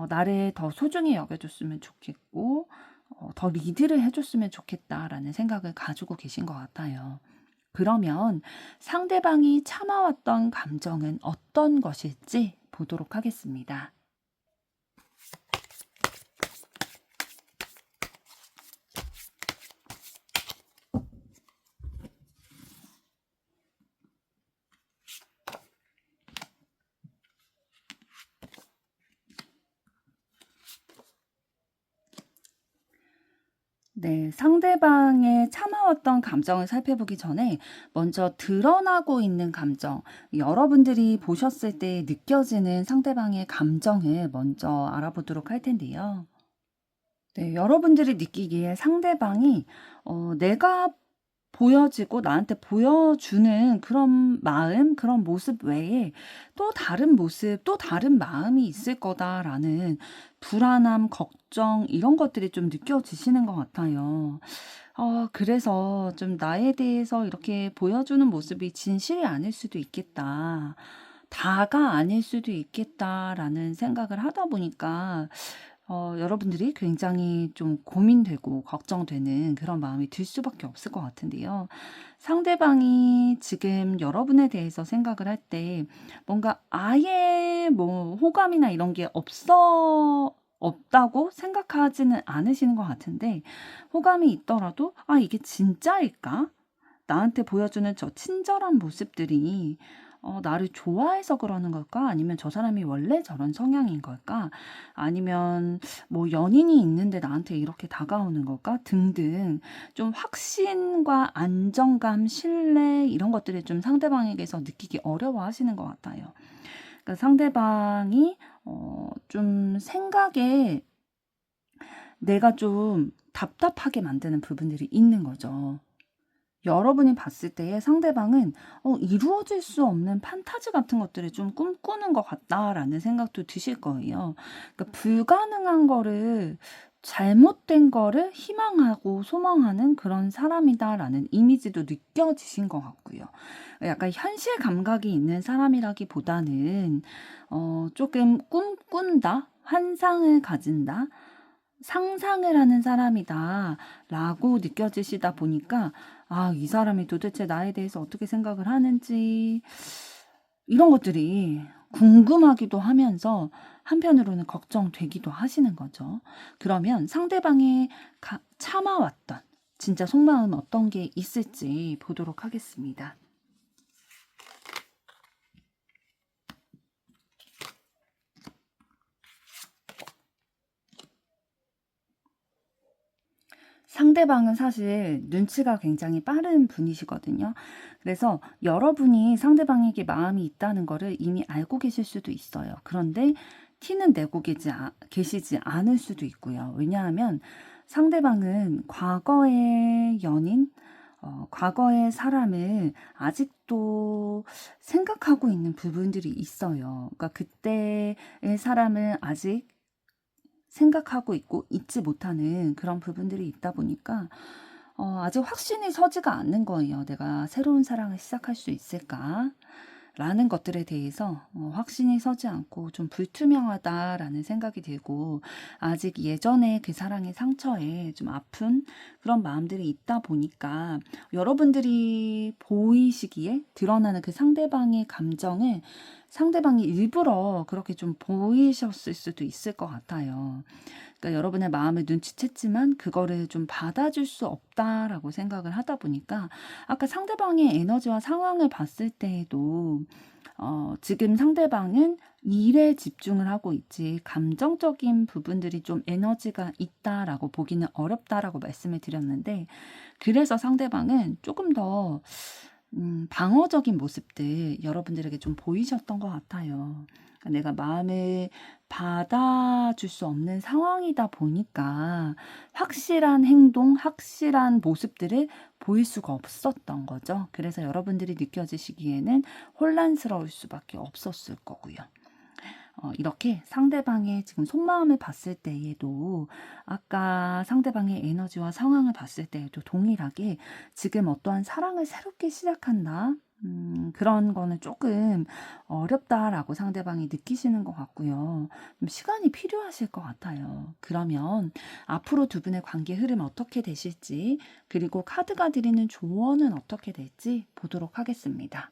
나를 더 소중히 여겨줬으면 좋겠고, 더 리드를 해줬으면 좋겠다라는 생각을 가지고 계신 것 같아요. 그러면 상대방이 참아왔던 감정은 어떤 것일지 보도록 하겠습니다. 네, 상대방의 참아왔던 감정을 살펴보기 전에 먼저 드러나고 있는 감정, 여러분들이 보셨을 때 느껴지는 상대방의 감정을 먼저 알아보도록 할 텐데요. 네, 여러분들이 느끼기에 상대방이 내가 보여지고 나한테 보여주는 그런 마음, 그런 모습 외에 또 다른 모습, 또 다른 마음이 있을 거다라는 불안함, 걱정 이런 것들이 좀 느껴지시는 것 같아요. 그래서 좀 나에 대해서 이렇게 보여주는 모습이 진실이 아닐 수도 있겠다. 다가 아닐 수도 있겠다라는 생각을 하다 보니까 여러분들이 굉장히 좀 고민되고 걱정되는 그런 마음이 들 수밖에 없을 것 같은데요. 상대방이 지금 여러분에 대해서 생각을 할 때 뭔가 아예 뭐 호감이나 이런 게 없다고 생각하지는 않으시는 것 같은데, 호감이 있더라도 이게 진짜일까? 나한테 보여주는 저 친절한 모습들이 나를 좋아해서 그러는 걸까? 아니면 저 사람이 원래 저런 성향인 걸까? 아니면 뭐 연인이 있는데 나한테 이렇게 다가오는 걸까? 등등 좀 확신과 안정감, 신뢰 이런 것들을 좀 상대방에게서 느끼기 어려워하시는 것 같아요. 그러니까 상대방이 좀 생각에 내가 좀 답답하게 만드는 부분들이 있는 거죠. 여러분이 봤을 때의 상대방은 이루어질 수 없는 판타지 같은 것들을 좀 꿈꾸는 것 같다라는 생각도 드실 거예요. 그러니까 불가능한 거를, 잘못된 거를 희망하고 소망하는 그런 사람이다라는 이미지도 느껴지신 것 같고요. 약간 현실 감각이 있는 사람이라기보다는 조금 꿈꾼다, 환상을 가진다, 상상을 하는 사람이다 라고 느껴지시다 보니까 이 사람이 도대체 나에 대해서 어떻게 생각을 하는지 이런 것들이 궁금하기도 하면서 한편으로는 걱정되기도 하시는 거죠. 그러면 상대방이 참아왔던 진짜 속마음 어떤 게 있을지 보도록 하겠습니다. 상대방은 사실 눈치가 굉장히 빠른 분이시거든요. 그래서 여러분이 상대방에게 마음이 있다는 거를 이미 알고 계실 수도 있어요. 그런데 티는 내고 계시지 않을 수도 있고요. 왜냐하면 상대방은 과거의 연인, 과거의 사람을 아직도 생각하고 있는 부분들이 있어요. 그러니까 그때의 사람을 아직 생각하고 있고 잊지 못하는 그런 부분들이 있다 보니까 아직 확신이 서지가 않는 거예요. '내가 새로운 사랑을 시작할 수 있을까?' 라는 것들에 대해서 확신이 서지 않고 좀 불투명하다라는 생각이 들고, 아직 예전에 그 사랑의 상처에 좀 아픈 그런 마음들이 있다 보니까 여러분들이 보이시기에 드러나는 그 상대방의 감정을 상대방이 일부러 그렇게 좀 보이셨을 수도 있을 것 같아요. 그러니까 여러분의 마음을 눈치챘지만 그거를 좀 받아줄 수 없다라고 생각을 하다 보니까 아까 상대방의 에너지와 상황을 봤을 때에도 지금 상대방은 일에 집중을 하고 있지 감정적인 부분들이 좀 에너지가 있다라고 보기는 어렵다라고 말씀을 드렸는데, 그래서 상대방은 조금 더 방어적인 모습들 여러분들에게 좀 보이셨던 것 같아요. 그러니까 내가 마음을 받아줄 수 없는 상황이다 보니까 확실한 행동, 확실한 모습들을 보일 수가 없었던 거죠. 그래서 여러분들이 느껴지시기에는 혼란스러울 수밖에 없었을 거고요. 이렇게 상대방의 지금 속마음을 봤을 때에도 아까 상대방의 에너지와 상황을 봤을 때에도 동일하게 지금 어떠한 사랑을 새롭게 시작한다, 그런 거는 조금 어렵다라고 상대방이 느끼시는 것 같고요. 좀 시간이 필요하실 것 같아요. 그러면 앞으로 두 분의 관계 흐름 어떻게 되실지, 그리고 카드가 드리는 조언은 어떻게 될지 보도록 하겠습니다.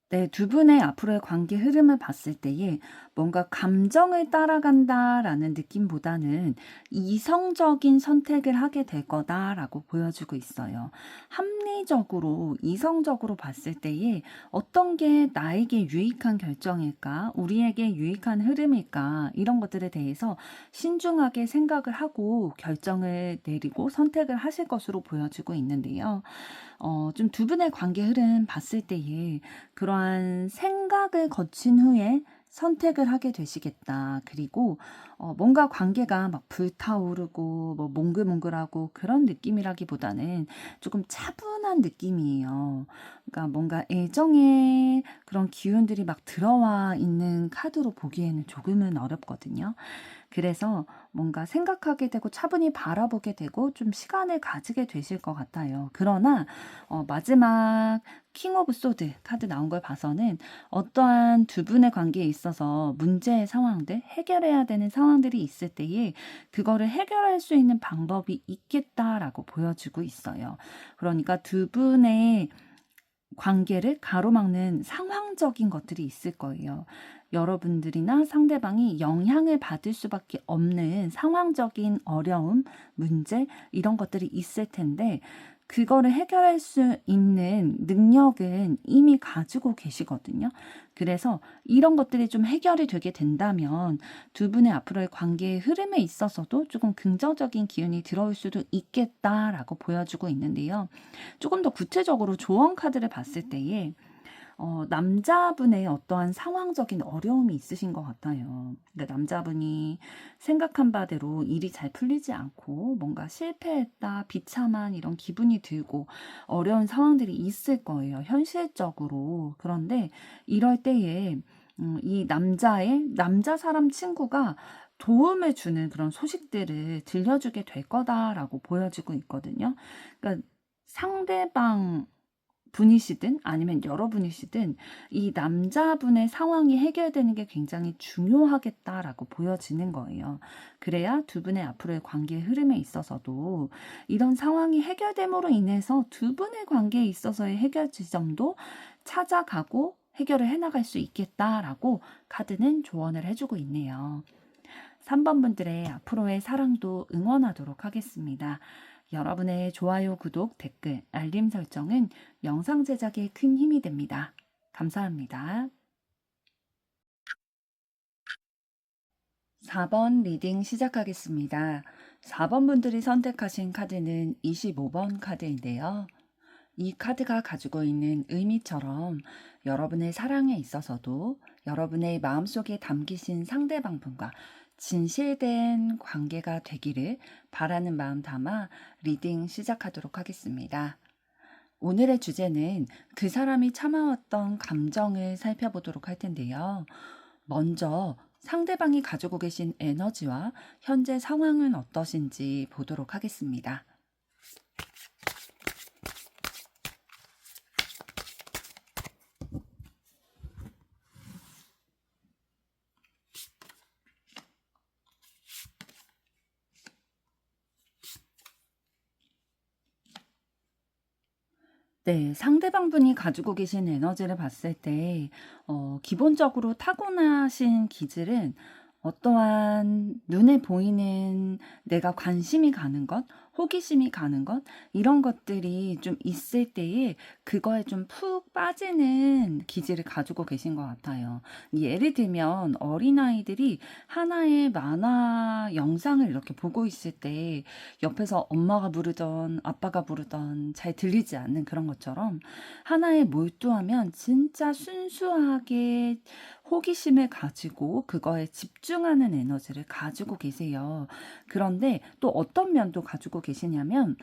네, 두 분의 앞으로의 관계 흐름을 봤을 때에 뭔가 감정을 따라간다라는 느낌보다는 이성적인 선택을 하게 될 거다라고 보여주고 있어요. 합리적으로, 이성적으로 봤을 때에 어떤 게 나에게 유익한 결정일까, 우리에게 유익한 흐름일까, 이런 것들에 대해서 신중하게 생각을 하고 결정을 내리고 선택을 하실 것으로 보여주고 있는데요. 좀 두 분의 관계 흐름 봤을 때에 그러한 생각을 거친 후에 선택을 하게 되시겠다. 그리고 뭔가 관계가 막 불타오르고 뭐 몽글몽글하고 그런 느낌이라기보다는 조금 차분한 느낌이에요. 그러니까 뭔가 애정의 그런 기운들이 막 들어와 있는 카드로 보기에는 조금은 어렵거든요. 그래서 뭔가 생각하게 되고 차분히 바라보게 되고 좀 시간을 가지게 되실 것 같아요. 그러나 마지막 킹 오브 소드 카드 나온 걸 봐서는 어떠한 두 분의 관계에 있어서 문제의 상황들, 해결해야 되는 상황들이 있을 때에 그거를 해결할 수 있는 방법이 있겠다라고 보여주고 있어요. 그러니까 두 분의 관계를 가로막는 상황적인 것들이 있을 거예요. 여러분들이나 상대방이 영향을 받을 수밖에 없는 상황적인 어려움, 문제, 이런 것들이 있을 텐데, 그거를 해결할 수 있는 능력은 이미 가지고 계시거든요. 그래서 이런 것들이 좀 해결이 되게 된다면 두 분의 앞으로의 관계의 흐름에 있어서도 조금 긍정적인 기운이 들어올 수도 있겠다라고 보여주고 있는데요. 조금 더 구체적으로 조언 카드를 봤을 때에 남자분의 어떠한 상황적인 어려움이 있으신 것 같아요. 그러니까 남자분이 생각한 바대로 일이 잘 풀리지 않고 뭔가 실패했다, 비참한 이런 기분이 들고 어려운 상황들이 있을 거예요, 현실적으로. 그런데 이럴 때에 이 남자 사람 친구가 도움을 주는 그런 소식들을 들려주게 될 거다라고 보여지고 있거든요. 그러니까 상대방 분이시든 아니면 여러분이시든 이 남자분의 상황이 해결되는 게 굉장히 중요하겠다라고 보여지는 거예요. 그래야 두 분의 앞으로의 관계의 흐름에 있어서도 이런 상황이 해결됨으로 인해서 두 분의 관계에 있어서의 해결 지점도 찾아가고 해결을 해나갈 수 있겠다라고 카드는 조언을 해주고 있네요. 3번 분들의 앞으로의 사랑도 응원하도록 하겠습니다. 여러분의 좋아요, 구독, 댓글, 알림 설정은 영상 제작에 큰 힘이 됩니다. 감사합니다. 4번 리딩 시작하겠습니다. 4번 분들이 선택하신 카드는 25번 카드인데요. 이 카드가 가지고 있는 의미처럼 여러분의 사랑에 있어서도 여러분의 마음속에 담기신 상대방분과 진실된 관계가 되기를 바라는 마음 담아 리딩 시작하도록 하겠습니다. 오늘의 주제는 그 사람이 참아왔던 감정을 살펴보도록 할 텐데요. 먼저 상대방이 가지고 계신 에너지와 현재 상황은 어떠신지 보도록 하겠습니다. 네, 상대방분이 가지고 계신 에너지를 봤을 때, 기본적으로 타고나신 기질은 어떠한 눈에 보이는 내가 관심이 가는 것, 호기심이 가는 것, 이런 것들이 좀 있을 때에 그거에 좀 푹 빠지는 기질을 가지고 계신 것 같아요. 예를 들면 어린아이들이 하나의 만화 영상을 이렇게 보고 있을 때 옆에서 엄마가 부르던 아빠가 부르던 잘 들리지 않는 그런 것처럼 하나에 몰두하면 진짜 순수하게 호기심을 가지고 그거에 집중하는 에너지를 가지고 계세요. 그런데 또 어떤 면도 가지고 계시냐면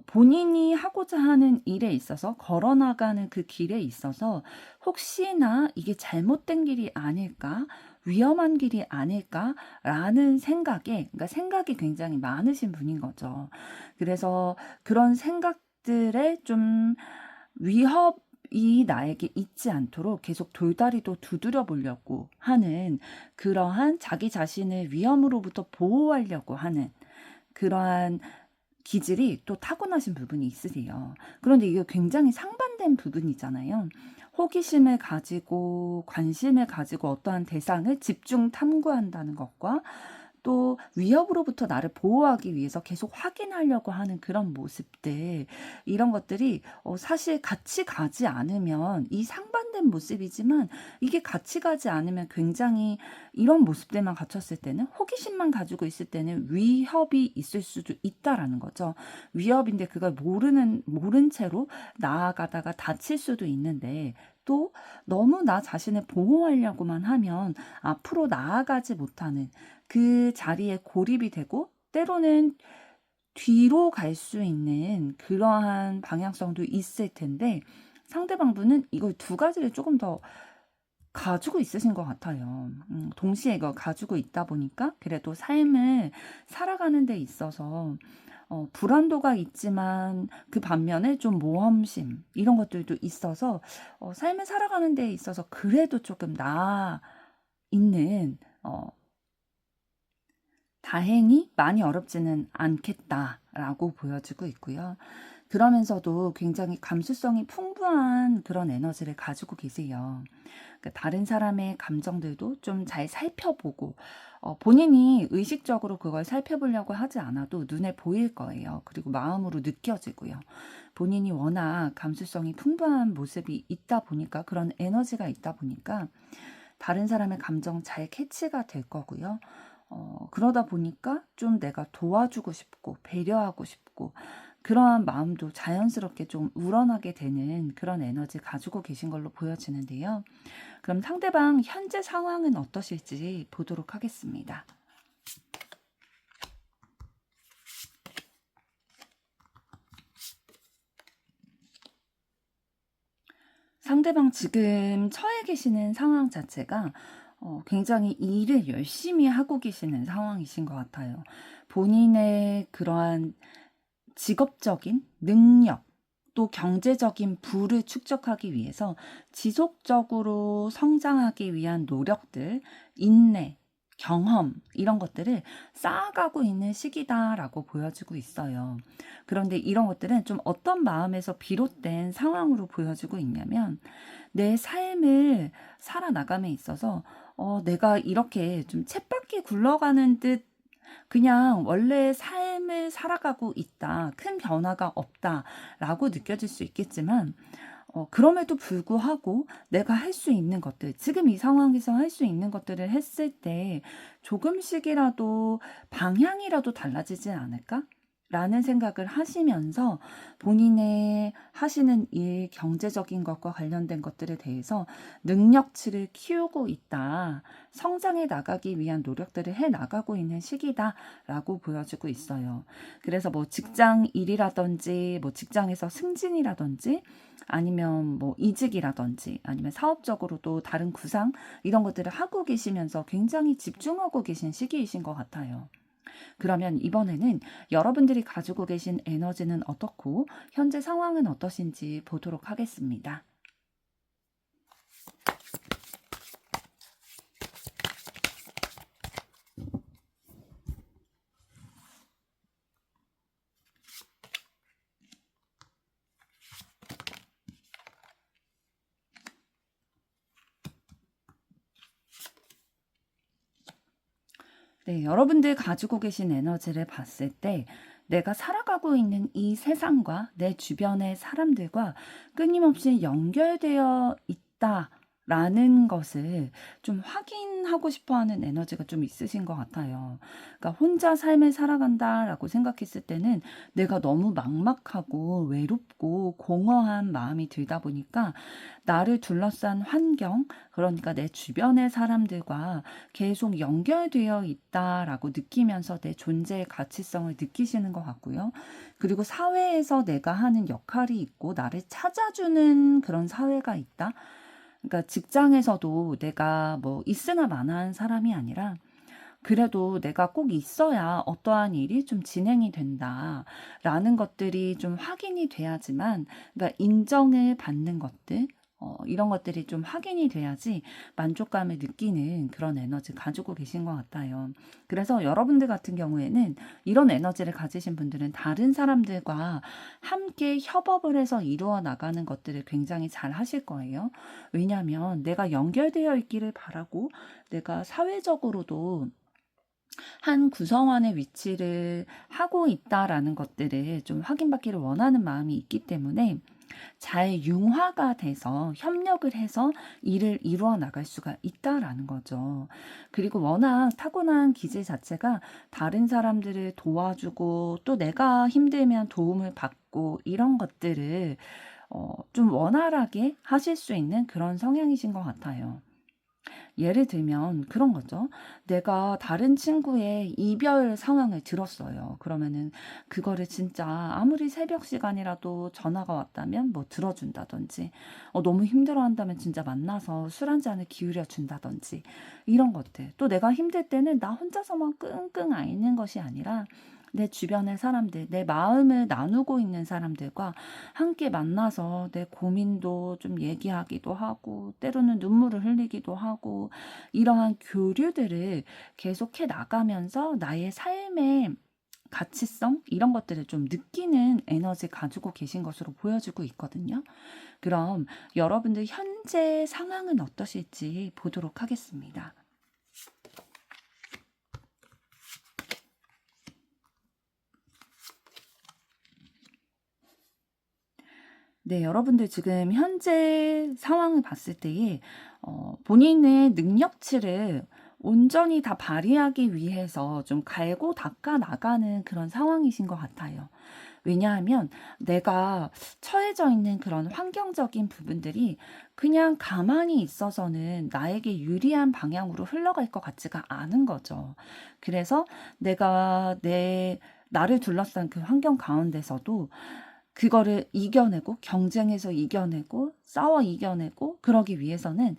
본인이 하고자 하는 일에 있어서 걸어나가는 그 길에 있어서 혹시나 이게 잘못된 길이 아닐까? 위험한 길이 아닐까라는 그러니까 생각이 굉장히 많으신 분인 거죠. 그래서 그런 생각들에 좀 위협이 나에게 있지 않도록 계속 돌다리도 두드려 보려고 하는 그러한 자기 자신을 위험으로부터 보호하려고 하는 그러한 기질이 또 타고나신 부분이 있으세요. 그런데 이게 굉장히 상반된 부분이잖아요. 호기심을 가지고 관심을 가지고 어떠한 대상을 집중 탐구한다는 것과 또 위협으로부터 나를 보호하기 위해서 계속 확인하려고 하는 그런 모습들, 이런 것들이 사실 같이 가지 않으면, 이 상반된 모습이지만 이게 같이 가지 않으면 굉장히 이런 모습들만 갖췄을 때는, 호기심만 가지고 있을 때는 위협이 있을 수도 있다라는 거죠. 위협인데 그걸 모른 채로 나아가다가 다칠 수도 있는데, 또 너무 나 자신을 보호하려고만 하면 앞으로 나아가지 못하는 그 자리에 고립이 되고 때로는 뒤로 갈 수 있는 그러한 방향성도 있을 텐데, 상대방분은 이걸 두 가지를 조금 더 가지고 있으신 것 같아요. 동시에 이걸 가지고 있다 보니까 그래도 삶을 살아가는 데 있어서 불안도가 있지만 그 반면에 좀 모험심 이런 것들도 있어서 삶을 살아가는 데 있어서 그래도 조금 나아 있는 다행히 많이 어렵지는 않겠다라고 보여지고 있고요. 그러면서도 굉장히 감수성이 풍부한 그런 에너지를 가지고 계세요. 그러니까 다른 사람의 감정들도 좀 잘 살펴보고 본인이 의식적으로 그걸 살펴보려고 하지 않아도 눈에 보일 거예요. 그리고 마음으로 느껴지고요. 본인이 워낙 감수성이 풍부한 모습이 있다 보니까, 그런 에너지가 있다 보니까 다른 사람의 감정 잘 캐치가 될 거고요. 그러다 보니까 좀 내가 도와주고 싶고 배려하고 싶고 그러한 마음도 자연스럽게 좀 우러나게 되는 그런 에너지 가지고 계신 걸로 보여지는데요. 그럼 상대방 현재 상황은 어떠실지 보도록 하겠습니다. 상대방 지금 처해 계시는 상황 자체가 굉장히 일을 열심히 하고 계시는 상황이신 것 같아요. 본인의 그러한 직업적인 능력, 또 경제적인 부를 축적하기 위해서 지속적으로 성장하기 위한 노력들, 인내, 경험, 이런 것들을 쌓아가고 있는 시기다라고 보여지고 있어요. 그런데 이런 것들은 좀 어떤 마음에서 비롯된 상황으로 보여지고 있냐면, 내 삶을 살아나감에 있어서 내가 이렇게 좀 쳇바퀴 굴러가는 듯 그냥 원래 삶을 살아가고 있다, 큰 변화가 없다라고 느껴질 수 있겠지만, 그럼에도 불구하고 내가 할 수 있는 것들, 지금 이 상황에서 할 수 있는 것들을 했을 때 조금씩이라도 방향이라도 달라지지 않을까? 라는 생각을 하시면서 본인의 하시는 일, 경제적인 것과 관련된 것들에 대해서 능력치를 키우고 있다. 성장해 나가기 위한 노력들을 해 나가고 있는 시기다라고 보여지고 있어요. 그래서 뭐 직장 일이라든지 뭐 직장에서 승진이라든지 아니면 뭐 이직이라든지 아니면 사업적으로도 다른 구상 이런 것들을 하고 계시면서 굉장히 집중하고 계신 시기이신 것 같아요. 그러면 이번에는 여러분들이 가지고 계신 에너지는 어떻고 현재 상황은 어떠신지 보도록 하겠습니다. 네, 여러분들 가지고 계신 에너지를 봤을 때 내가 살아가고 있는 이 세상과 내 주변의 사람들과 끊임없이 연결되어 있다라는 것을 좀 확인하고 싶어 하는 에너지가 좀 있으신 것 같아요. 그러니까 혼자 삶을 살아간다라고 생각했을 때는 내가 너무 막막하고 외롭고 공허한 마음이 들다 보니까 나를 둘러싼 환경, 그러니까 내 주변의 사람들과 계속 연결되어 있다라고 느끼면서 내 존재의 가치성을 느끼시는 것 같고요. 그리고 사회에서 내가 하는 역할이 있고 나를 찾아주는 그런 사회가 있다. 그러니까 직장에서도 내가 뭐 있으나 마나한 사람이 아니라 그래도 내가 꼭 있어야 어떠한 일이 좀 진행이 된다라는 것들이 좀 확인이 돼야지만, 그러니까 인정을 받는 것들, 이런 것들이 좀 확인이 돼야지 만족감을 느끼는 그런 에너지 가지고 계신 것 같아요. 그래서 여러분들 같은 경우에는 이런 에너지를 가지신 분들은 다른 사람들과 함께 협업을 해서 이루어 나가는 것들을 굉장히 잘 하실 거예요. 왜냐하면 내가 연결되어 있기를 바라고 내가 사회적으로도 한 구성원의 위치를 하고 있다라는 것들을 좀 확인받기를 원하는 마음이 있기 때문에 잘 융화가 돼서 협력을 해서 일을 이루어 나갈 수가 있다라는 거죠. 그리고 워낙 타고난 기질 자체가 다른 사람들을 도와주고 또 내가 힘들면 도움을 받고 이런 것들을 좀 원활하게 하실 수 있는 그런 성향이신 것 같아요. 예를 들면 그런 거죠. 내가 다른 친구의 이별 상황을 들었어요. 그러면은 그거를 진짜 아무리 새벽 시간이라도 전화가 왔다면 뭐 들어준다든지, 너무 힘들어한다면 진짜 만나서 술 한 잔을 기울여 준다든지, 이런 것들. 또 내가 힘들 때는 나 혼자서만 끙끙 앓는 것이 아니라 내 주변의 사람들, 내 마음을 나누고 있는 사람들과 함께 만나서 내 고민도 좀 얘기하기도 하고, 때로는 눈물을 흘리기도 하고, 이러한 교류들을 계속해 나가면서 나의 삶의 가치성 이런 것들을 좀 느끼는 에너지 가지고 계신 것으로 보여지고 있거든요. 그럼 여러분들 현재 상황은 어떠실지 보도록 하겠습니다. 네, 여러분들 지금 현재 상황을 봤을 때에 본인의 능력치를 온전히 다 발휘하기 위해서 좀 갈고 닦아 나가는 그런 상황이신 것 같아요. 왜냐하면 내가 처해져 있는 그런 환경적인 부분들이 그냥 가만히 있어서는 나에게 유리한 방향으로 흘러갈 것 같지가 않은 거죠. 그래서 내가 나를 둘러싼 그 환경 가운데서도 그거를 이겨내고 경쟁해서 이겨내고 싸워 이겨내고 그러기 위해서는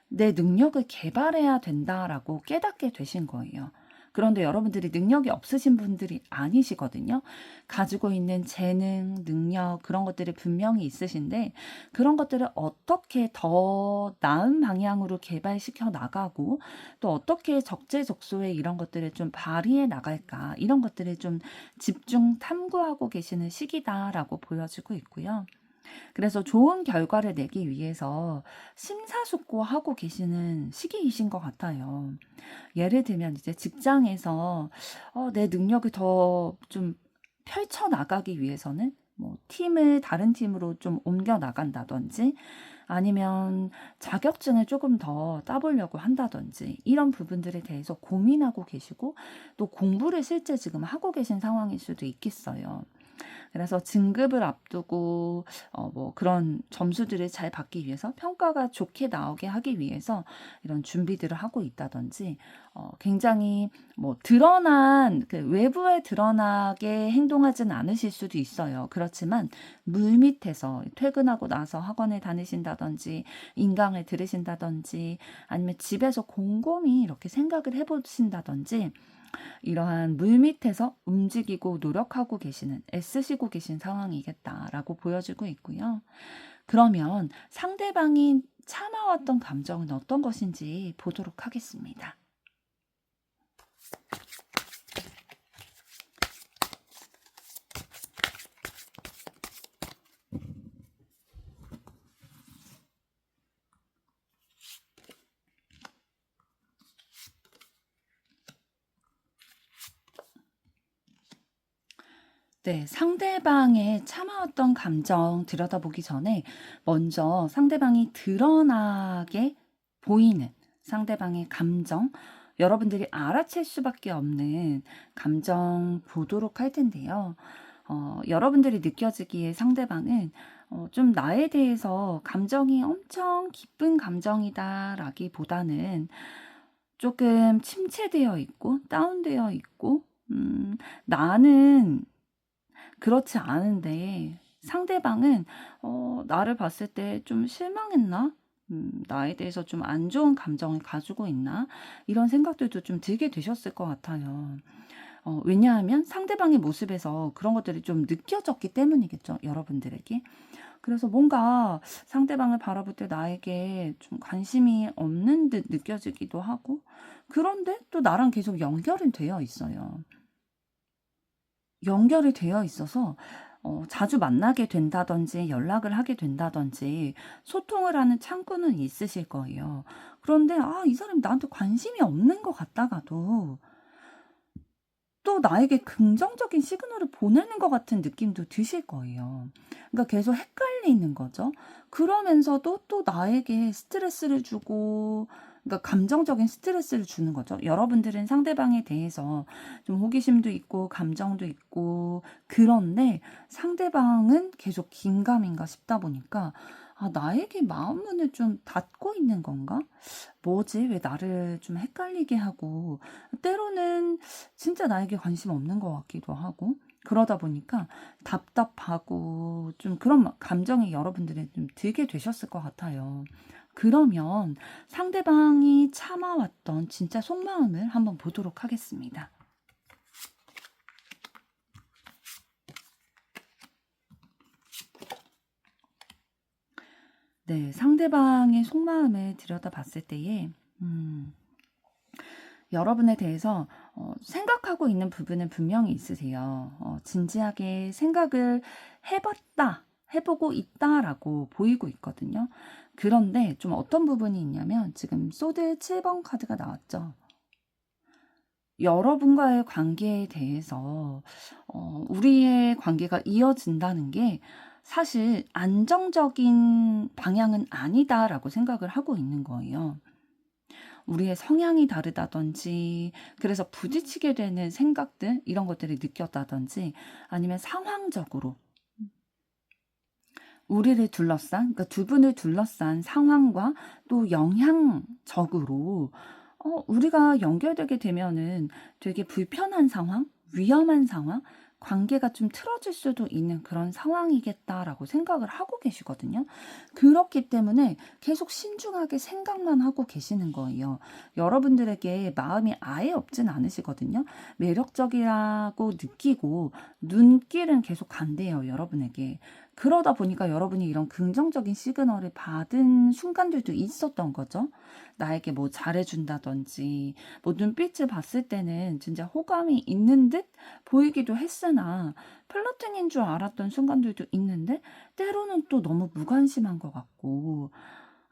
내 능력을 개발해야 된다라고 깨닫게 되신 거예요. 그런데 여러분들이 능력이 없으신 분들이 아니시거든요. 가지고 있는 재능, 능력 그런 것들이 분명히 있으신데 그런 것들을 어떻게 더 나은 방향으로 개발시켜 나가고 또 어떻게 적재적소에 이런 것들을 좀 발휘해 나갈까 이런 것들을 좀 집중 탐구하고 계시는 시기다라고 보여지고 있고요. 그래서 좋은 결과를 내기 위해서 심사숙고하고 계시는 시기이신 것 같아요. 예를 들면 이제 직장에서 내 능력을 더 좀 펼쳐 나가기 위해서는 뭐 팀을 다른 팀으로 좀 옮겨 나간다든지 아니면 자격증을 조금 더 따보려고 한다든지 이런 부분들에 대해서 고민하고 계시고 또 공부를 실제 지금 하고 계신 상황일 수도 있겠어요. 그래서 진급을 앞두고 뭐 그런 점수들을 잘 받기 위해서 평가가 좋게 나오게 하기 위해서 이런 준비들을 하고 있다든지 굉장히 뭐 드러난 그 외부에 드러나게 행동하진 않으실 수도 있어요. 그렇지만 물밑에서 퇴근하고 나서 학원을 다니신다든지 인강을 들으신다든지 아니면 집에서 곰곰이 이렇게 생각을 해보신다든지 이러한 물밑에서 움직이고 노력하고 계시는, 애쓰시고 계신 상황이겠다라고 보여지고 있고요. 그러면 상대방이 참아왔던 감정은 어떤 것인지 보도록 하겠습니다. 네, 상대방의 참아왔던 감정 들여다보기 전에 먼저 상대방이 드러나게 보이는 상대방의 감정, 여러분들이 알아챌 수밖에 없는 감정 보도록 할 텐데요. 여러분들이 느껴지기에 상대방은 좀 나에 대해서 감정이 엄청 기쁜 감정이다라기보다는 조금 침체되어 있고 다운되어 있고 나는 그렇지 않은데 상대방은 나를 봤을 때 좀 실망했나? 나에 대해서 좀 안 좋은 감정을 가지고 있나? 이런 생각들도 좀 들게 되셨을 것 같아요. 왜냐하면 상대방의 모습에서 그런 것들이 좀 느껴졌기 때문이겠죠, 여러분들에게. 그래서 뭔가 상대방을 바라볼 때 나에게 좀 관심이 없는 듯 느껴지기도 하고, 그런데 또 나랑 계속 연결은 되어 있어요. 연결이 되어 있어서 자주 만나게 된다든지 연락을 하게 된다든지 소통을 하는 창구는 있으실 거예요. 그런데 이 사람이 나한테 관심이 없는 것 같다가도 또 나에게 긍정적인 시그널을 보내는 것 같은 느낌도 드실 거예요. 그러니까 계속 헷갈리는 거죠. 그러면서도 또 나에게 스트레스를 주고, 그러니까 감정적인 스트레스를 주는 거죠. 여러분들은 상대방에 대해서 좀 호기심도 있고, 감정도 있고, 그런데 상대방은 계속 긴가민가 싶다 보니까, 나에게 마음 문을 좀 닫고 있는 건가? 뭐지? 왜 나를 좀 헷갈리게 하고, 때로는 진짜 나에게 관심 없는 것 같기도 하고, 그러다 보니까 답답하고 좀 그런 감정이 여러분들이 좀 들게 되셨을 것 같아요. 그러면 상대방이 참아왔던 진짜 속마음을 한번 보도록 하겠습니다. 네, 상대방의 속마음을 들여다봤을 때에, 여러분에 대해서 생각하고 있는 부분은 분명히 있으세요. 진지하게 생각을 해보고 있다라고 보이고 있거든요. 그런데 좀 어떤 부분이 있냐면 지금 소드 7번 카드가 나왔죠. 여러분과의 관계에 대해서 우리의 관계가 이어진다는 게 사실 안정적인 방향은 아니다라고 생각을 하고 있는 거예요. 우리의 성향이 다르다든지 그래서 부딪히게 되는 생각들 이런 것들을 느꼈다든지 아니면 상황적으로 우리를 둘러싼 그러니까 두 분을 둘러싼 상황과 또 영향적으로 우리가 연결되게 되면은 되게 불편한 상황, 위험한 상황, 관계가 좀 틀어질 수도 있는 그런 상황이겠다라고 생각을 하고 계시거든요. 그렇기 때문에 계속 신중하게 생각만 하고 계시는 거예요. 여러분들에게 마음이 아예 없진 않으시거든요. 매력적이라고 느끼고 눈길은 계속 간대요, 여러분에게. 그러다 보니까 여러분이 이런 긍정적인 시그널을 받은 순간들도 있었던 거죠. 나에게 뭐 잘해준다든지, 뭐 눈빛을 봤을 때는 진짜 호감이 있는 듯 보이기도 했으나, 플러팅인 줄 알았던 순간들도 있는데, 때로는 또 너무 무관심한 것 같고,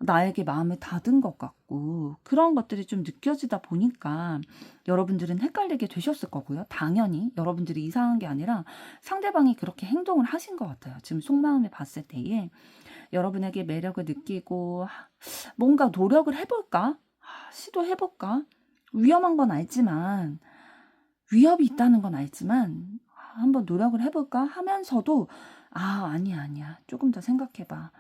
나에게 마음을 닫은 것 같고 그런 것들이 좀 느껴지다 보니까 여러분들은 헷갈리게 되셨을 거고요. 당연히 여러분들이 이상한 게 아니라 상대방이 그렇게 행동을 하신 것 같아요. 지금 속마음을 봤을 때에 여러분에게 매력을 느끼고 뭔가 노력을 해볼까? 시도해볼까? 위험한 건 알지만 위협이 있다는 건 알지만 한번 노력을 해볼까 하면서도 아니야 아니야 조금 더 생각해봐.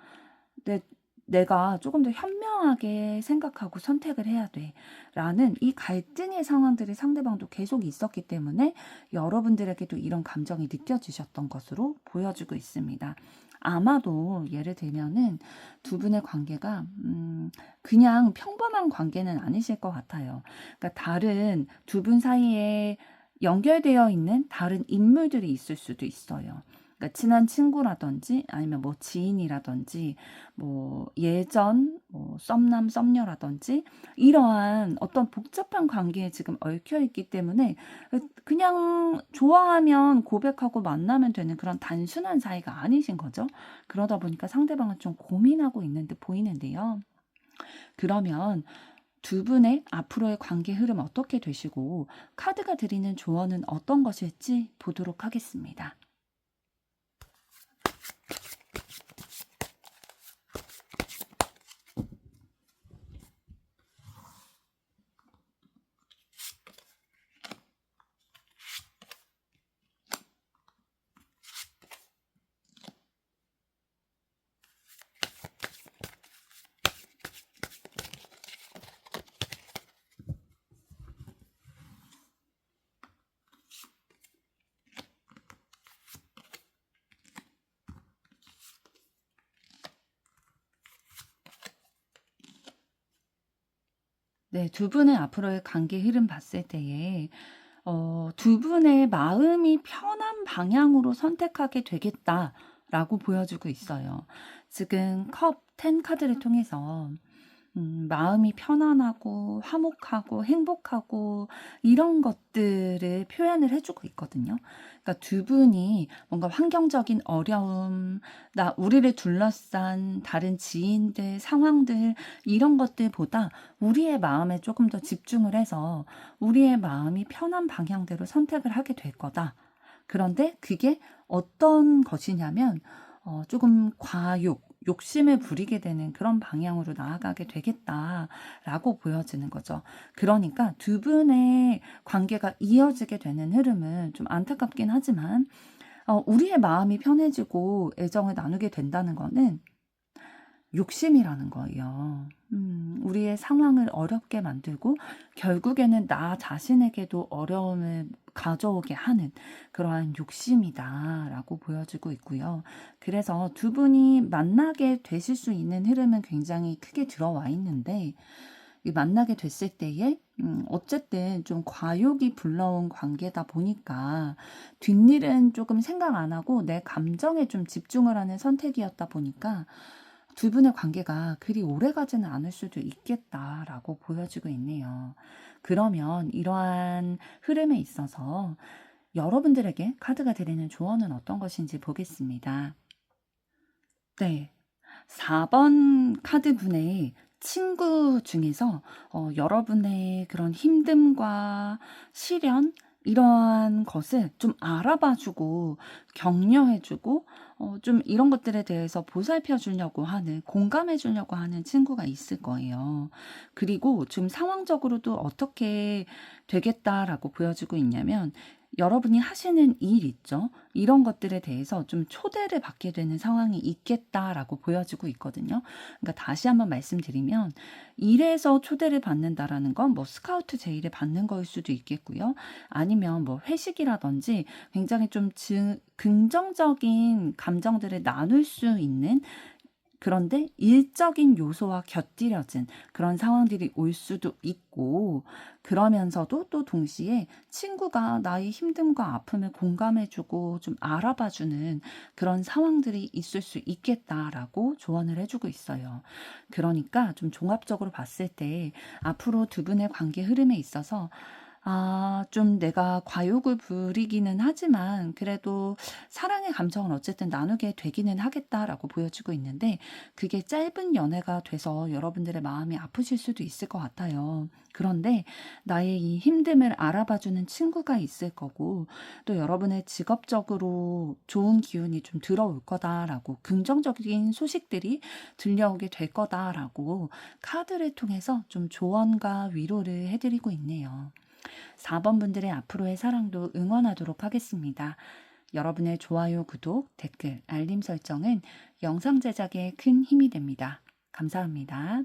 내가 조금 더 현명하게 생각하고 선택을 해야 돼 라는 이 갈등의 상황들이 상대방도 계속 있었기 때문에 여러분들에게도 이런 감정이 느껴지셨던 것으로 보여지고 있습니다. 아마도 예를 들면은 두 분의 관계가 그냥 평범한 관계는 아니실 것 같아요. 그러니까 다른 두 분 사이에 연결되어 있는 다른 인물들이 있을 수도 있어요. 그러니까 친한 친구라든지 아니면 뭐 지인이라든지 뭐 예전 뭐 썸남 썸녀라든지 이러한 어떤 복잡한 관계에 지금 얽혀 있기 때문에 그냥 좋아하면 고백하고 만나면 되는 그런 단순한 사이가 아니신 거죠. 그러다 보니까 상대방은 좀 고민하고 있는 듯 보이는데요. 그러면 두 분의 앞으로의 관계 흐름 어떻게 되시고 카드가 드리는 조언은 어떤 것일지 보도록 하겠습니다. 네, 두 분의 앞으로의 관계 흐름 봤을 때에 두 분의 마음이 편한 방향으로 선택하게 되겠다라고 보여주고 있어요. 지금 컵 10 카드를 통해서 마음이 편안하고 화목하고 행복하고 이런 것들을 표현을 해주고 있거든요. 그러니까 두 분이 뭔가 환경적인 어려움, 우리를 둘러싼 다른 지인들, 상황들 이런 것들보다 우리의 마음에 조금 더 집중을 해서 우리의 마음이 편한 방향대로 선택을 하게 될 거다. 그런데 그게 어떤 것이냐면 조금 욕심을 부리게 되는 그런 방향으로 나아가게 되겠다라고 보여지는 거죠. 그러니까 두 분의 관계가 이어지게 되는 흐름은 좀 안타깝긴 하지만 우리의 마음이 편해지고 애정을 나누게 된다는 거는 욕심이라는 거예요. 우리의 상황을 어렵게 만들고 결국에는 나 자신에게도 어려움을 가져오게 하는 그러한 욕심이다라고 보여지고 있고요. 그래서 두 분이 만나게 되실 수 있는 흐름은 굉장히 크게 들어와 있는데 만나게 됐을 때에 어쨌든 좀 과욕이 불러온 관계다 보니까 뒷일은 조금 생각 안 하고 내 감정에 좀 집중을 하는 선택이었다 보니까 두 분의 관계가 그리 오래가지는 않을 수도 있겠다라고 보여지고 있네요. 그러면 이러한 흐름에 있어서 여러분들에게 카드가 드리는 조언은 어떤 것인지 보겠습니다. 네. 4번 카드 분의 친구 중에서 여러분의 그런 힘듦과 시련 이러한 것을 좀 알아봐 주고 격려해 주고 좀 이런 것들에 대해서 보살펴 주려고 하는 공감해 주려고 하는 친구가 있을 거예요. 그리고 좀 상황적으로도 어떻게 되겠다라고 보여지고 있냐면 여러분이 하시는 일 있죠. 이런 것들에 대해서 좀 초대를 받게 되는 상황이 있겠다라고 보여지고 있거든요. 그러니까 다시 한번 말씀드리면 일에서 초대를 받는다라는 건 뭐 스카우트 제의를 받는 거일 수도 있겠고요. 아니면 뭐 회식이라든지 굉장히 좀 긍정적인 감정들을 나눌 수 있는 그런데 일적인 요소와 곁들여진 그런 상황들이 올 수도 있고 그러면서도 또 동시에 친구가 나의 힘듦과 아픔을 공감해주고 좀 알아봐주는 그런 상황들이 있을 수 있겠다라고 조언을 해주고 있어요. 그러니까 좀 종합적으로 봤을 때 앞으로 두 분의 관계 흐름에 있어서 좀 내가 과욕을 부리기는 하지만 그래도 사랑의 감정을 어쨌든 나누게 되기는 하겠다라고 보여주고 있는데 그게 짧은 연애가 돼서 여러분들의 마음이 아프실 수도 있을 것 같아요. 그런데 나의 이 힘듦을 알아봐주는 친구가 있을 거고 또 여러분의 직업적으로 좋은 기운이 좀 들어올 거다라고 긍정적인 소식들이 들려오게 될 거다라고 카드를 통해서 좀 조언과 위로를 해드리고 있네요. 4번 분들의 앞으로의 사랑도 응원하도록 하겠습니다. 여러분의 좋아요, 구독, 댓글, 알림 설정은 영상 제작에 큰 힘이 됩니다. 감사합니다.